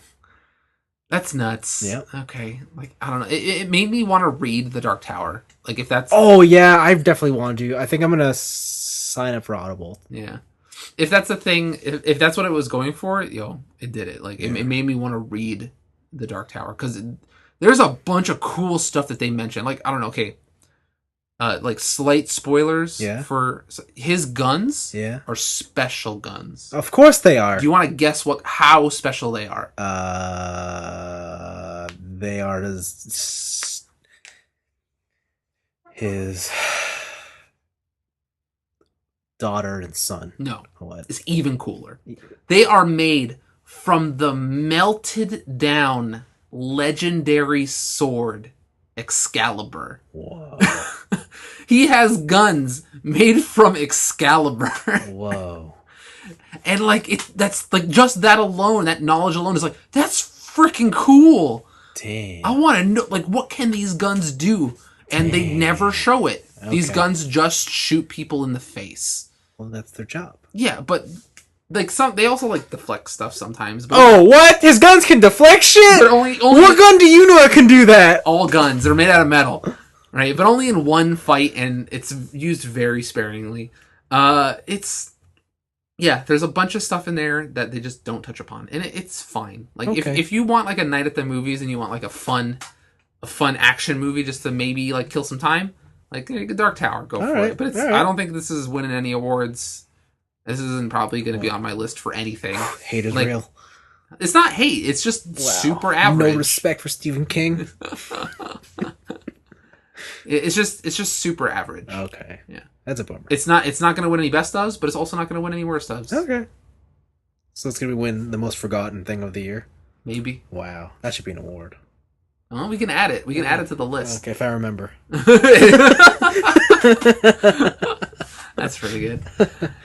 That's nuts. Yeah. Okay. Like, I don't know. It made me want to read The Dark Tower. Like, if that's... Oh, yeah, I definitely want to. I think I'm going to sign up for Audible. Yeah. If that's the thing, if that's what it was going for, it did it. Like, it made me want to read The Dark Tower. Because there's a bunch of cool stuff that they mentioned. Like, I don't know, okay. Like, slight spoilers for... His guns are special guns. Of course they are. Do you want to guess how special they are? They are his daughter and son. No. What? It's even cooler. They are made from the melted down legendary sword Excalibur. Whoa. He has guns made from Excalibur. Whoa. And like that's like just that alone, that knowledge alone is like, that's freaking cool. Dang. I want to know, like, what can these guns do? And they never show it. Okay. These guns just shoot people in the face. Well, that's their job. Yeah, but like they also like deflect stuff sometimes. But oh, what? His guns can deflect shit? But only what gun do you know that can do that? All guns. They're made out of metal. Right? But only in one fight, and it's used very sparingly. There's a bunch of stuff in there that they just don't touch upon. And it's fine. Like, if you want, like, a night at the movies and you want, like, a fun action movie just to maybe, like, kill some time, like, Dark Tower, go for it. But I don't think this is winning any awards. This isn't probably going to be on my list for anything. Hate is real. It's not hate. It's just super average. No respect for Stephen King. It's just super average. Okay. Yeah. That's a bummer. It's not going to win any best ofs, but it's also not going to win any worst ofs. Okay. So it's going to win the most forgotten thing of the year? Maybe. Wow. That should be an award. Well, we can add it. We can add it to the list. Okay, if I remember. That's pretty good.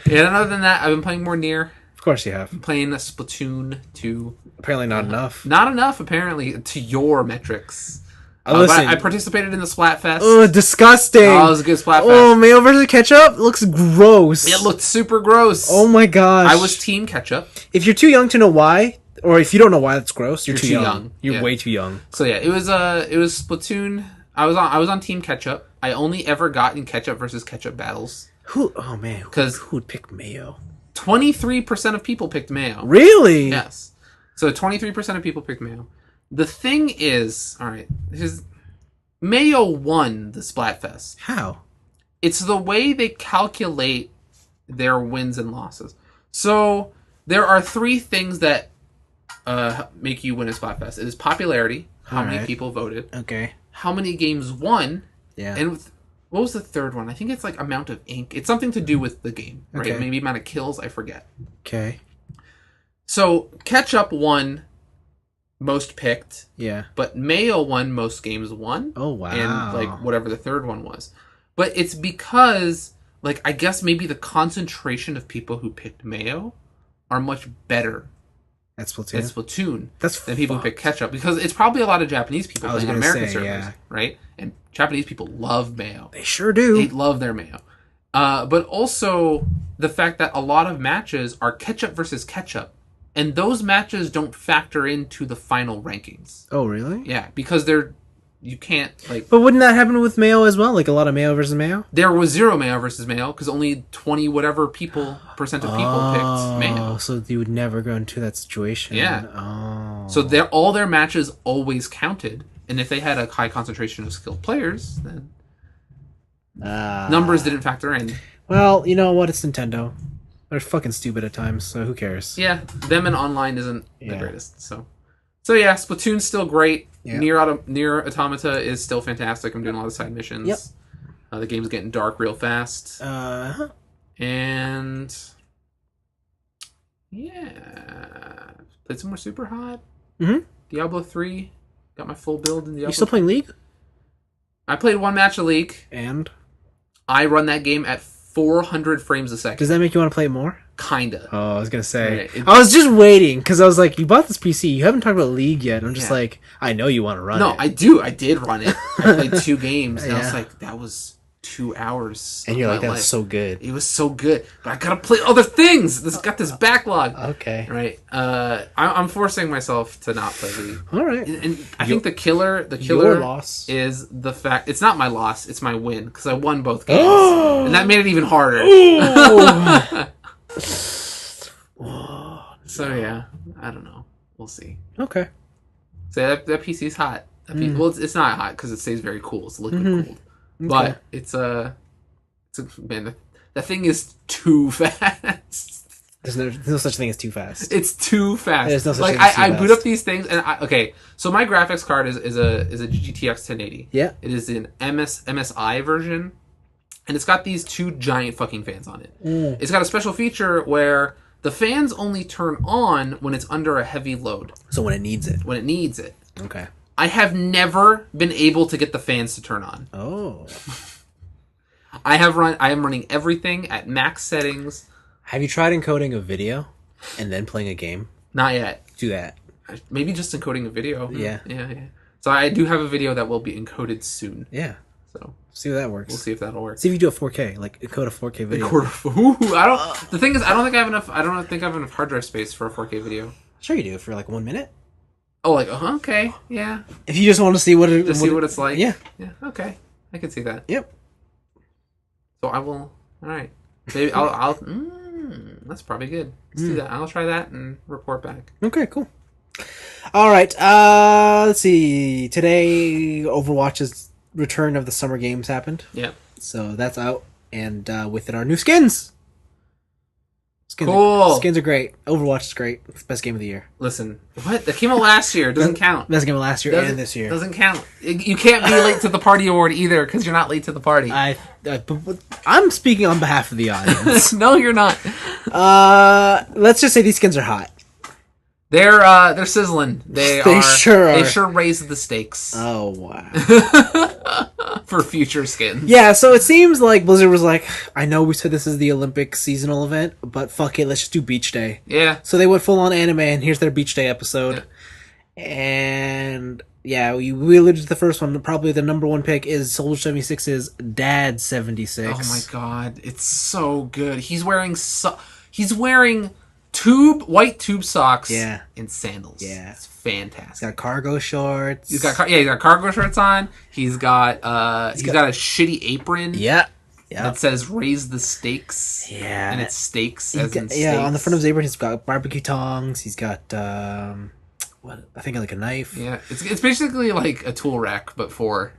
Yeah, and other than that, I've been playing more Nier. Of course you have. I'm playing Splatoon 2. Apparently not enough. Not enough, apparently, to your metrics. Listen, I participated in the Splatfest. Oh, disgusting. Oh, it was a good Splatfest. Oh, mayo versus ketchup looks gross. It looked super gross. Oh my gosh. I was team ketchup. If you're too young to know why, or if you don't know why that's gross, you're too young. You're way too young. So yeah, it was Splatoon. I was on team ketchup. I only ever got in ketchup versus ketchup battles. Who would pick mayo? 23% of people picked mayo. Really? Yes. So 23% of people picked mayo. The thing is, all right, mayo won the Splatfest. How? It's the way they calculate their wins and losses. So there are 3 things that make you win a Splatfest. It is popularity, how many people voted. Okay. How many games won. Yeah. And what was the third one? I think it's like amount of ink. It's something to do with the game, right? Okay. Maybe amount of kills, I forget. Okay. So ketchup won most picked. Yeah. But mayo won most games won. Oh, wow. And like whatever the third one was. But it's because, like, I guess maybe the concentration of people who picked mayo are much better at Splatoon than people who pick ketchup, because it's probably a lot of Japanese people playing on American servers, right? And Japanese people love mayo. They sure do. They love their mayo. But also the fact that a lot of matches are ketchup versus ketchup, and those matches don't factor into the final rankings. Oh, really? Yeah, because you can't like. But wouldn't that happen with Mayo as well? Like a lot of Mayo versus Mayo? There was 0 Mayo versus Mayo because only 20 whatever percent of people picked Mayo. So you would never go into that situation. Yeah. Oh. So all their matches always counted, and if they had a high concentration of skilled players, then numbers didn't factor in. Well, you know what? It's Nintendo. They're fucking stupid at times, so who cares? Yeah, them and online isn't the greatest. So yeah, Splatoon's still great. Yeah. Nier Automata is still fantastic. I'm doing a lot of side missions. Yep. The game's getting dark real fast. And yeah, played some more Super Hot. Mm-hmm. Diablo 3. Got my full build in Diablo. You still playing League? I played one match of League. And? I run that game at 400 frames a second. Does that make you want to play it more? Kinda. Oh, I was gonna say. Right. I was just waiting, because I was like, you bought this PC, you haven't talked about League yet. I'm just like, I know you want to run it. No, I do. I did run it. I played 2 games, and I was like, that was 2 hours. And you're like, that was so good. It was so good. But I gotta play other things. Got this backlog. Okay. Right. I'm forcing myself to not play League. Alright. And I think the killer your loss is the fact it's not my loss, it's my win, because I won both games. And that made it even harder. So yeah, I don't know. We'll see. Okay. So that PC's hot. Well, it's not hot because it stays very cool. It's liquid cooled. Okay. But it's man, that thing is too fast. There's no such thing as too fast. It's too fast. There's no such like thing as too I fast. boot up these things and okay. So my graphics card is a GTX 1080. Yeah. It is an MSI version, and it's got these 2 giant fucking fans on it. It's got a special feature where the fans only turn on when it's under a heavy load. So when it needs it. When it needs it. Okay. I have never been able to get the fans to turn on. Oh. I am running everything at max settings. Have you tried encoding a video and then playing a game? Not yet. Do that. Maybe just encoding a video. Yeah. Yeah. So I do have a video that will be encoded soon. Yeah. So see if that works. We'll see if that'll work. See if you do a 4K, like encode a 4K video. The thing is, I don't think I have enough hard drive space for a 4K video. Sure you do, for like 1 minute. Oh, like okay, yeah. If you just want to see what it's like. Yeah. Yeah. Okay, I can see that. Yep. So I will. All right. Maybe I'll. That's probably good. Let's do that. I'll try that and report back. Okay. Cool. All right. Let's see. Today, Overwatch's return of the summer games happened. Yep. So that's out, and with it are new skins. Cool. Skins are great. Overwatch is great. It's the best game of the year. Listen, what? That came out last year. It doesn't count. Best game of last year and this year. Doesn't count. You can't be late to the party award either because you're not late to the party. I'm speaking on behalf of the audience. No, you're not. Let's just say these skins are hot. They're sizzling. They sure are. They sure raised the stakes. Oh wow. For future skins. Yeah, so it seems like Blizzard was like, I know we said this is the Olympic seasonal event, but fuck it, let's just do Beach Day. Yeah. So they went full on anime, and here's their Beach Day episode. Yeah. And yeah, we alluded to the first one. Probably the number 1 pick is Soldier 76's Dad 76. Oh my god, it's so good. He's wearing white tube socks and sandals. Yeah. It's fantastic. He's got cargo shorts. He's got cargo shorts on. He's got a shitty apron. Yeah. That says raise the stakes. Yeah. And it's steaks as in steaks. Yeah, on the front of his apron he's got barbecue tongs. He's got I think like a knife. Yeah. It's basically like a tool rack but for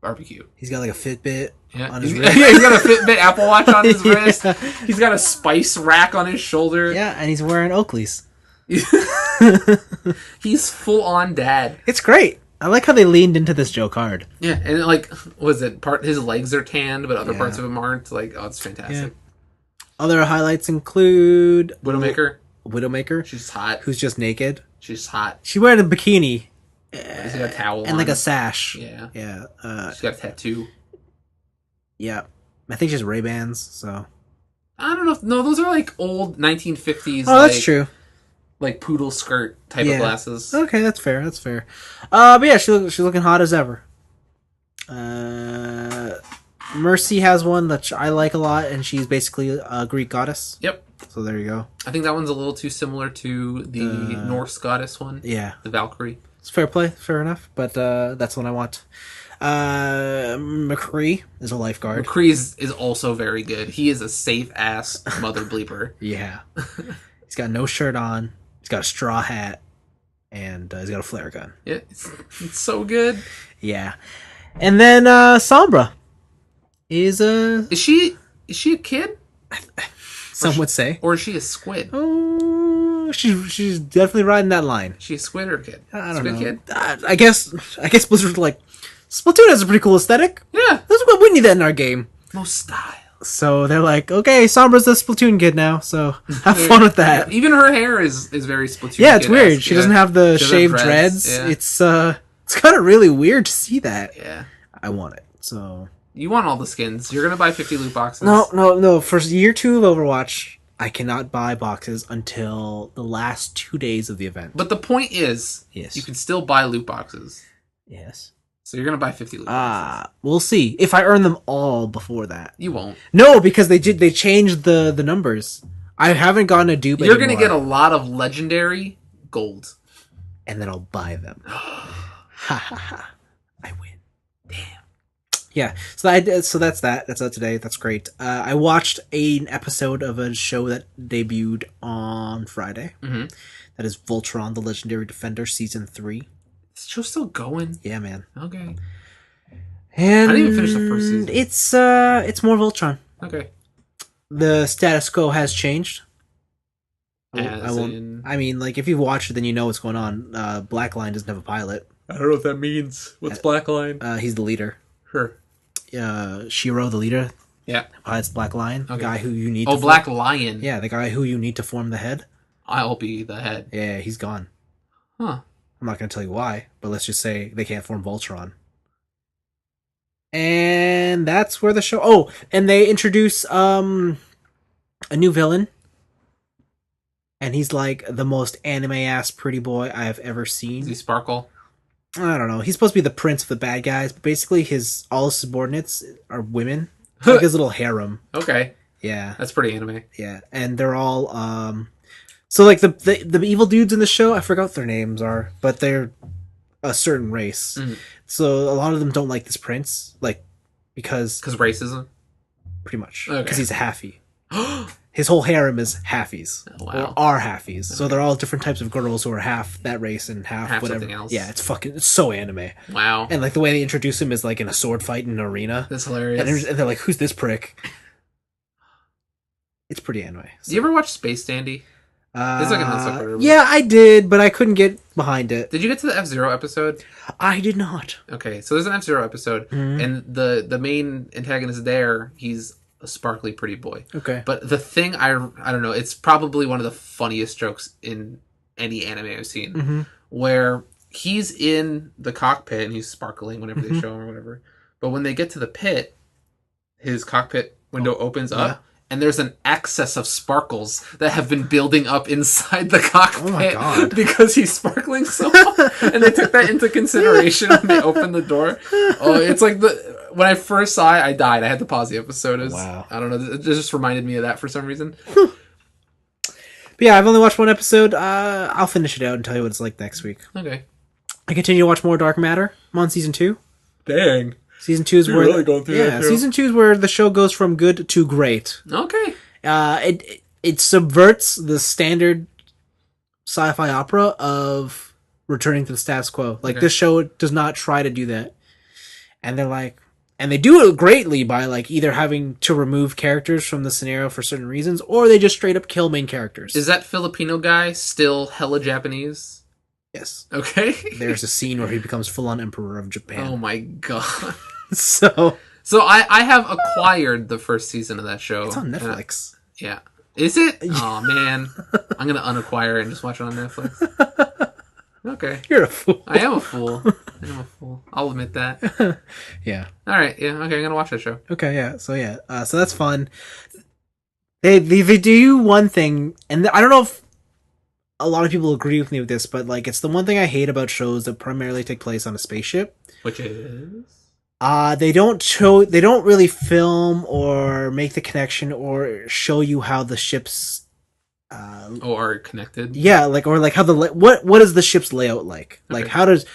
barbecue. He's got like a Fitbit on his He's wrist. He's got a Fitbit Apple Watch on his wrist. He's got a spice rack on his shoulder. Yeah, and he's wearing Oakleys. He's full on dad. It's great. I like how they leaned into this joke hard. Yeah, and his legs are tanned, but other parts of him aren't. Like, oh, it's fantastic. Yeah. Other highlights include Widowmaker. She's hot. Who's just naked. She's hot. She's wearing a bikini. She's got a towel and on. like a sash. Yeah. Yeah. She's got a tattoo. Yeah. I think she has Ray-Bans, so. I don't know. No, those are like old 1950s. Oh, that's true. Like poodle skirt type of glasses. Okay, that's fair. But yeah, she's looking hot as ever. Mercy has one that I like a lot, and she's basically a Greek goddess. Yep. So there you go. I think that one's a little too similar to the Norse goddess one. Yeah. The Valkyrie. It's fair play, fair enough, but that's what I want. McCree is a lifeguard. McCree is also very good. He is a safe-ass mother bleeper. Yeah. He's got no shirt on, he's got a straw hat, and he's got a flare gun. Yeah, it's so good. Yeah. And then Sombra is a... Is she a kid? Some would say. Or is she a squid? Oh, she's definitely riding that line. Is she a squid or a kid? I don't squid know. Kid? I guess Blizzard's like, Splatoon has a pretty cool aesthetic. Yeah. We need that in our game. Most style. So they're like, okay, Sombra's the Splatoon kid now, so have fun with that. Even her hair is very Splatoon. Yeah, it's weird. She doesn't have the shaved dreads. Yeah. It's kind of really weird to see that. Yeah. I want it. So you want all the skins. You're going to buy 50 loot boxes. No. For year 2 of Overwatch, I cannot buy boxes until the last 2 days of the event. But the point is, yes, you can still buy loot boxes. Yes. So you're going to buy 50 loot boxes. We'll see. If I earn them all before that. You won't. No, because they changed the numbers. I haven't gotten a dupe You're going to get a lot of legendary gold. And then I'll buy them. Ha ha ha. I win. Damn. Yeah, so that's that. That's out today. That's great. I watched an episode of a show that debuted on Friday. Mm-hmm. That is Voltron, the Legendary Defender, Season 3. Is the show still going? Yeah, man. Okay. And I didn't even finish the first season. It's more Voltron. Okay. The status quo has changed. I mean, like, if you've watched it, then you know what's going on. Blackline doesn't have a pilot. I don't know what that means. What's Blackline? He's the leader. Her. Shiro, the leader. Yeah. Pilots Black Lion. Okay. The guy who you need to Black Lion. Yeah, the guy who you need to form the head. I'll be the head. Yeah, he's gone. Huh. I'm not going to tell you why, but let's just say they can't form Voltron. And that's where the show... Oh, and they introduce a new villain. And he's like the most anime-ass pretty boy I have ever seen. Does he sparkle? I don't know. He's supposed to be the prince of the bad guys, but basically all his subordinates are women. It's like his little harem. Okay. Yeah. That's pretty anime. Yeah. And they're all... So, like, the evil dudes in the show, I forgot what their names are, but they're a certain race. Mm. So a lot of them don't like this prince, like, because racism? Pretty much. Okay. Because he's a halfie. His whole harem is halfies. Oh, wow. Or are halfies. Okay. So they're all different types of girls who are half that race and half whatever. Something else. Yeah, it's so anime. Wow. And, like, the way they introduce him is, like, in a sword fight in an arena. That's hilarious. And they're like, who's this prick? It's pretty anime. So. Do you ever watch Space Dandy? It's like an yeah, I did, but I couldn't get behind it. Did you get to the F-Zero episode? I did not. Okay, so there's an F-Zero episode, and the main antagonist there, he's a sparkly pretty boy. Okay. But the thing, I don't know, it's probably one of the funniest jokes in any anime I've seen, where he's in the cockpit and he's sparkling whenever they show him or whatever. But when they get to the pit, his cockpit window opens up. And there's an excess of sparkles that have been building up inside the cockpit. Oh my God. Because he's sparkling so much. And they took that into consideration when they opened the door. Oh, it's like when I first saw it, I died. I had to pause the episode. Wow. I don't know. It just reminded me of that for some reason. But yeah, I've only watched one episode. I'll finish it out and tell you what it's like next week. Okay. I continue to watch more Dark Matter. I'm on season 2. Dang. Season 2 is You're really going through that show. Season 2 is where the show goes from good to great. Okay. It subverts the standard sci-fi opera of returning to the status quo. Like, this show does not try to do that. And they're like... And they do it greatly by, like, either having to remove characters from the scenario for certain reasons, or they just straight up kill main characters. Is that Filipino guy still hella Japanese? Yes. Okay. There's a scene where he becomes full-on emperor of Japan. Oh my god. So I have acquired the first season of that show. It's on Netflix. Yeah. Is it? Oh man. I'm gonna unacquire it and just watch it on Netflix. Okay. You're a fool. I am a fool. I'll admit that. Yeah. Alright, yeah, okay, I'm gonna watch that show. Okay, yeah. So that's fun. They do one thing, and I don't know if a lot of people agree with me with this, but like it's the one thing I hate about shows that primarily take place on a spaceship. Which is? They don't really film or make the connection or show you how the ship's Are connected. Yeah, like or like how what is the ship's layout like? Like how does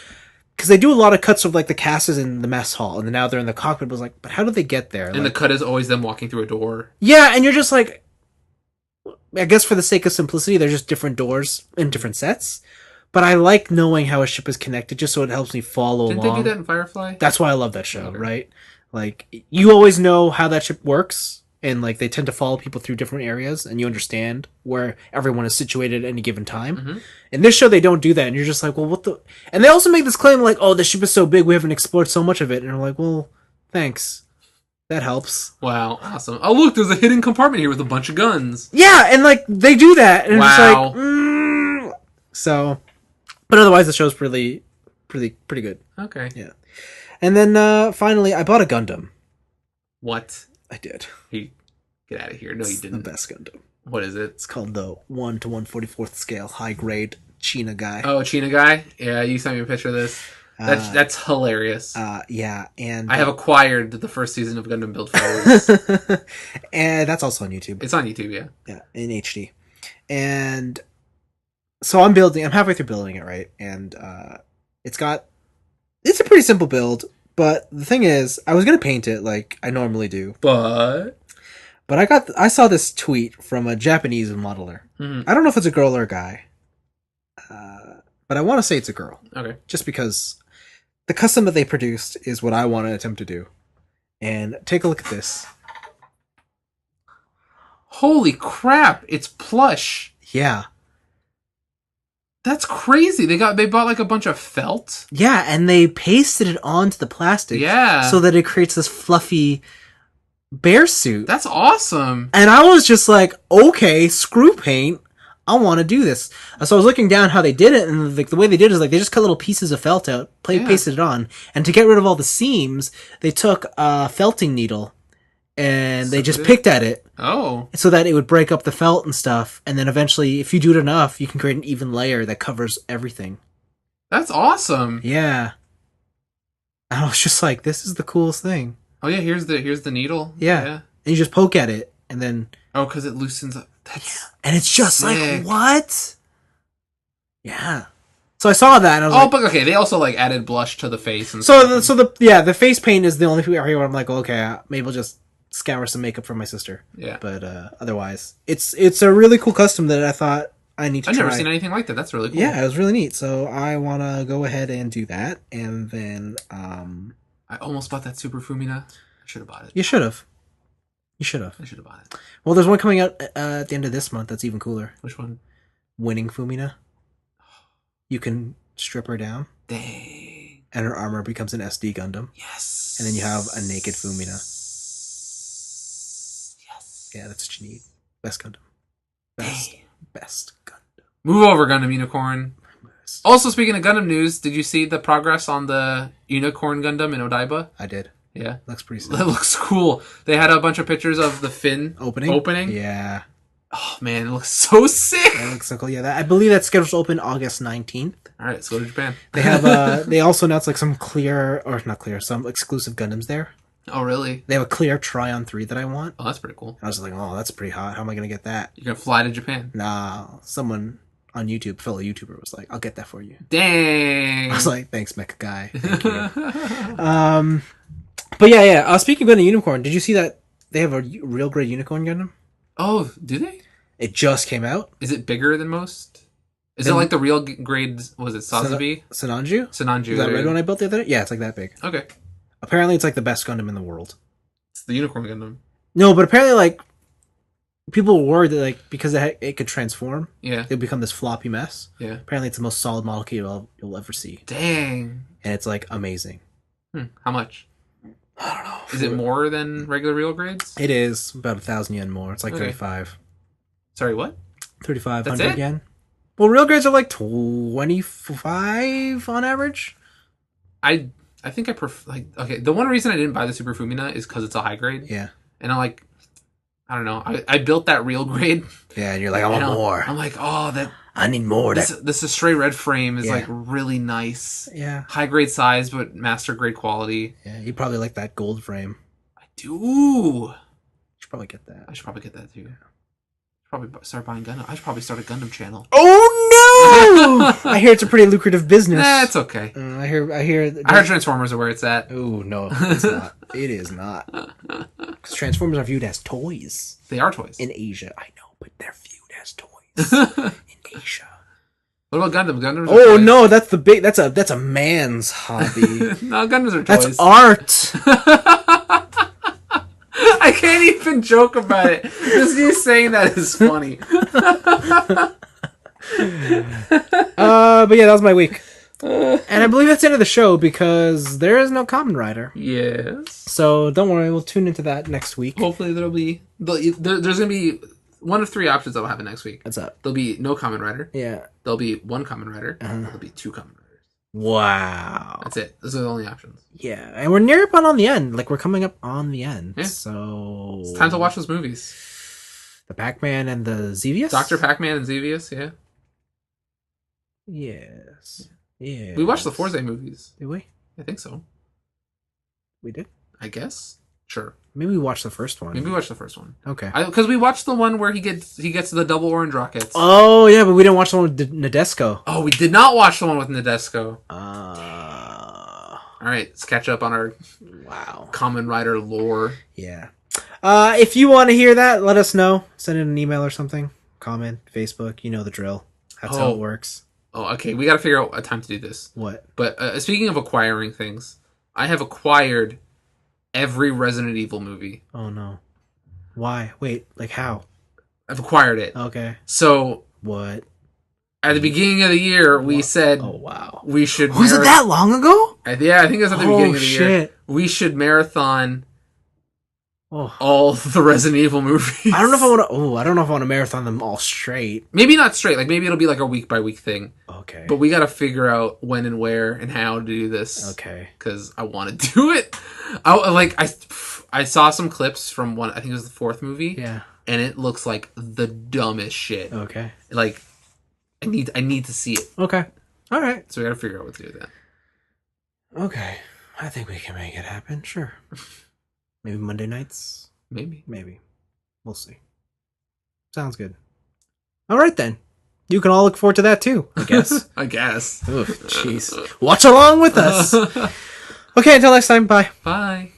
because they do a lot of cuts of like the cast is in the mess hall and now they're in the cockpit. But was like, but how did they get there? And like, the cut is always them walking through a door. Yeah, and you're just like, I guess for the sake of simplicity, they're just different doors in different sets. But I like knowing how a ship is connected, just so it helps me follow Didn't along. they do that in Firefly? That's why I love that show, right? Like you always know how that ship works, and like they tend to follow people through different areas, and you understand where everyone is situated at any given time. In this show, they don't do that, and you're just like, well, what the? And they also make this claim like, oh, the ship is so big, we haven't explored so much of it, and I'm like, well, thanks. That helps. Wow, awesome. Oh, look, there's a hidden compartment here with a bunch of guns. Yeah, and like they do that, and wow. It's like, so. But otherwise, the show's pretty good. Okay. Yeah. And then finally, I bought a Gundam. What? I did. Hey, get out of here! No, you didn't. The best Gundam. What is it? It's called the 1 to 1/44th scale high grade China guy. Oh, China guy. Yeah, you sent me a picture of this. That's hilarious. Yeah, and I have acquired the first season of Gundam Build Forwards. And that's also on YouTube. It's on YouTube, yeah. Yeah, in HD. And so I'm halfway through building it, right? And it's a pretty simple build, but the thing is, I was gonna paint it like I normally do. But I saw this tweet from a Japanese modeler. I don't know if it's a girl or a guy. But I want to say it's a girl. Okay. Just because the custom that they produced is what I want to attempt to do. And take a look at this. Holy crap, it's plush. Yeah. That's crazy. They bought like a bunch of felt. Yeah, and they pasted it onto the plastic. Yeah. So that it creates this fluffy bear suit. That's awesome. And I was just like, okay, screw paint. I want to do this. So I was looking down how they did it, and like the way they did it is like they just cut little pieces of felt out, pasted it on, and to get rid of all the seams, they took a felting needle and they just picked at it. Oh. So that it would break up the felt and stuff, and then eventually, if you do it enough, you can create an even layer that covers everything. That's awesome. Yeah. And I was just like, this is the coolest thing. Oh yeah, here's the needle. Yeah. And you just poke at it, and then... Oh, because it loosens up. And it's just sick. Like, what? Yeah. So I saw that, and I was like... but okay, they also like added blush to the face and stuff. The face paint is the only area where I'm like, okay, maybe I'll just scour some makeup for my sister. Yeah. But otherwise, it's a really cool custom that I thought I need to try. I've never seen anything like that. That's really cool. Yeah, it was really neat. So I want to go ahead and do that, and then... I almost bought that Super Fumina. I should have bought it. You should have. I should have bought it. Well, there's one coming out at the end of this month that's even cooler. Which one? Winning Fumina. You can strip her down. Dang. And her armor becomes an SD Gundam. Yes. And then you have a naked Fumina. Yes. Yeah, that's what you need. Best Gundam. Best Gundam. Move over, Gundam Unicorn. Also, speaking of Gundam news, did you see the progress on the Unicorn Gundam in Odaiba? I did. Yeah. Looks pretty sick. That looks cool. They had a bunch of pictures of the fin opening. Yeah. Oh, man, it looks so sick. It looks so cool. Yeah, I believe that's scheduled to open August 19th. All right, let's go to Japan. They have they also announced like some some exclusive Gundams there. Oh, really? They have a clear Tryon 3 that I want. Oh, that's pretty cool. I was like, oh, that's pretty hot. How am I going to get that? You're going to fly to Japan? Nah, someone on YouTube, fellow YouTuber, was like, I'll get that for you. Dang. I was like, thanks, Mecha Guy. Thank you. But yeah. Speaking of Gundam Unicorn, did you see that they have a real grade Unicorn Gundam? Oh, do they? It just came out. Is it bigger than most? Is it like the real grade? Was it Sazabi? Sananju? Sananju. Is that red one I built the other day? Yeah, it's like that big. Okay. Apparently, it's like the best Gundam in the world. It's the Unicorn Gundam. No, but apparently, like, people were worried that, like, because it could transform, yeah, it would become this floppy mess. Yeah. Apparently, it's the most solid model kit you'll ever see. Dang. And it's, like, amazing. How much? I don't know. Is it more than regular real grades? It is about 1,000 yen more. It's like 35. Sorry, what? 3,500 yen. Well, real grades are like 25 on average. I think I prefer, like, okay, the one reason I didn't buy the Super Fumina is because it's a high grade. Yeah. And I'm like, I don't know. I built that real grade. Yeah, and you're like, I want more. I'm like, oh, I need more. This stray red frame is like really nice. Yeah. High grade size, but master grade quality. Yeah, you probably like that gold frame. I do. You should probably get that. I should probably get that too. Probably start buying Gundam. I should probably start a Gundam channel. Oh no! I hear it's a pretty lucrative business. Nah, it's okay. I hear. I heard Transformers are where it's at. Oh no, it's not. It is not. Because Transformers are viewed as toys. They are toys in Asia. I know, but they're viewed as toys in Asia. What about Gundam? Gundams. Oh no, that's the big. That's a man's hobby. No, Gundams are toys. That's art. I can't even joke about it. Just you saying that is funny. But yeah, that was my week. And I believe that's the end of the show because there is no Kamen Rider. Yes. So don't worry, we'll tune into that next week. Hopefully there's going to be one of three options that will happen next week. What's up? There'll be no Kamen Rider. Yeah. There'll be one Kamen Rider. There'll be two Kamen Riders. Wow. That's it. Those are the only options. Yeah, and we're near up on the end. Like, we're coming up on the end. Yeah. So... it's time to watch those movies. The Pac-Man and the Xevious? Dr. Pac-Man and Xevious, yeah. Yes. Yeah. We watched the Forze movies. Did we? I think so. We did? I guess. Sure. Maybe we watched the first one. Maybe we watched the first one. Okay. Because we watched the one where he gets the double orange rockets. Oh, yeah, but we didn't watch the one with Nadesco. Oh, we did not watch the one with Nadesco. All right, let's catch up on our Kamen Rider lore. Yeah. If you want to hear that, let us know. Send in an email or something. Comment, Facebook. You know the drill. That's how it works. Oh, okay. We got to figure out a time to do this. What? But speaking of acquiring things, I have acquired every Resident Evil movie. Oh, no. Why? Wait, like how? I've acquired it. Okay. So... what? At the beginning of the year, we said... oh, wow. We should... Was it that long ago? Yeah, I think it was at the beginning of the year. We should marathon all the Resident Evil movies. I don't know if I want to... oh, I don't know if I want to marathon them all straight. Maybe not straight. Like, maybe it'll be like a week-by-week thing. Okay. But we got to figure out when and where and how to do this. Okay. Because I want to do it. I saw some clips from one... I think it was the fourth movie. Yeah. And it looks like the dumbest shit. Okay. Like... I need to see it. Okay. All right. So we got to figure out what to do with that. Okay. I think we can make it happen. Sure. Maybe Monday nights? Maybe. We'll see. Sounds good. All right, then. You can all look forward to that, too, I guess. I guess. Jeez. Watch along with us. Okay, until next time. Bye. Bye.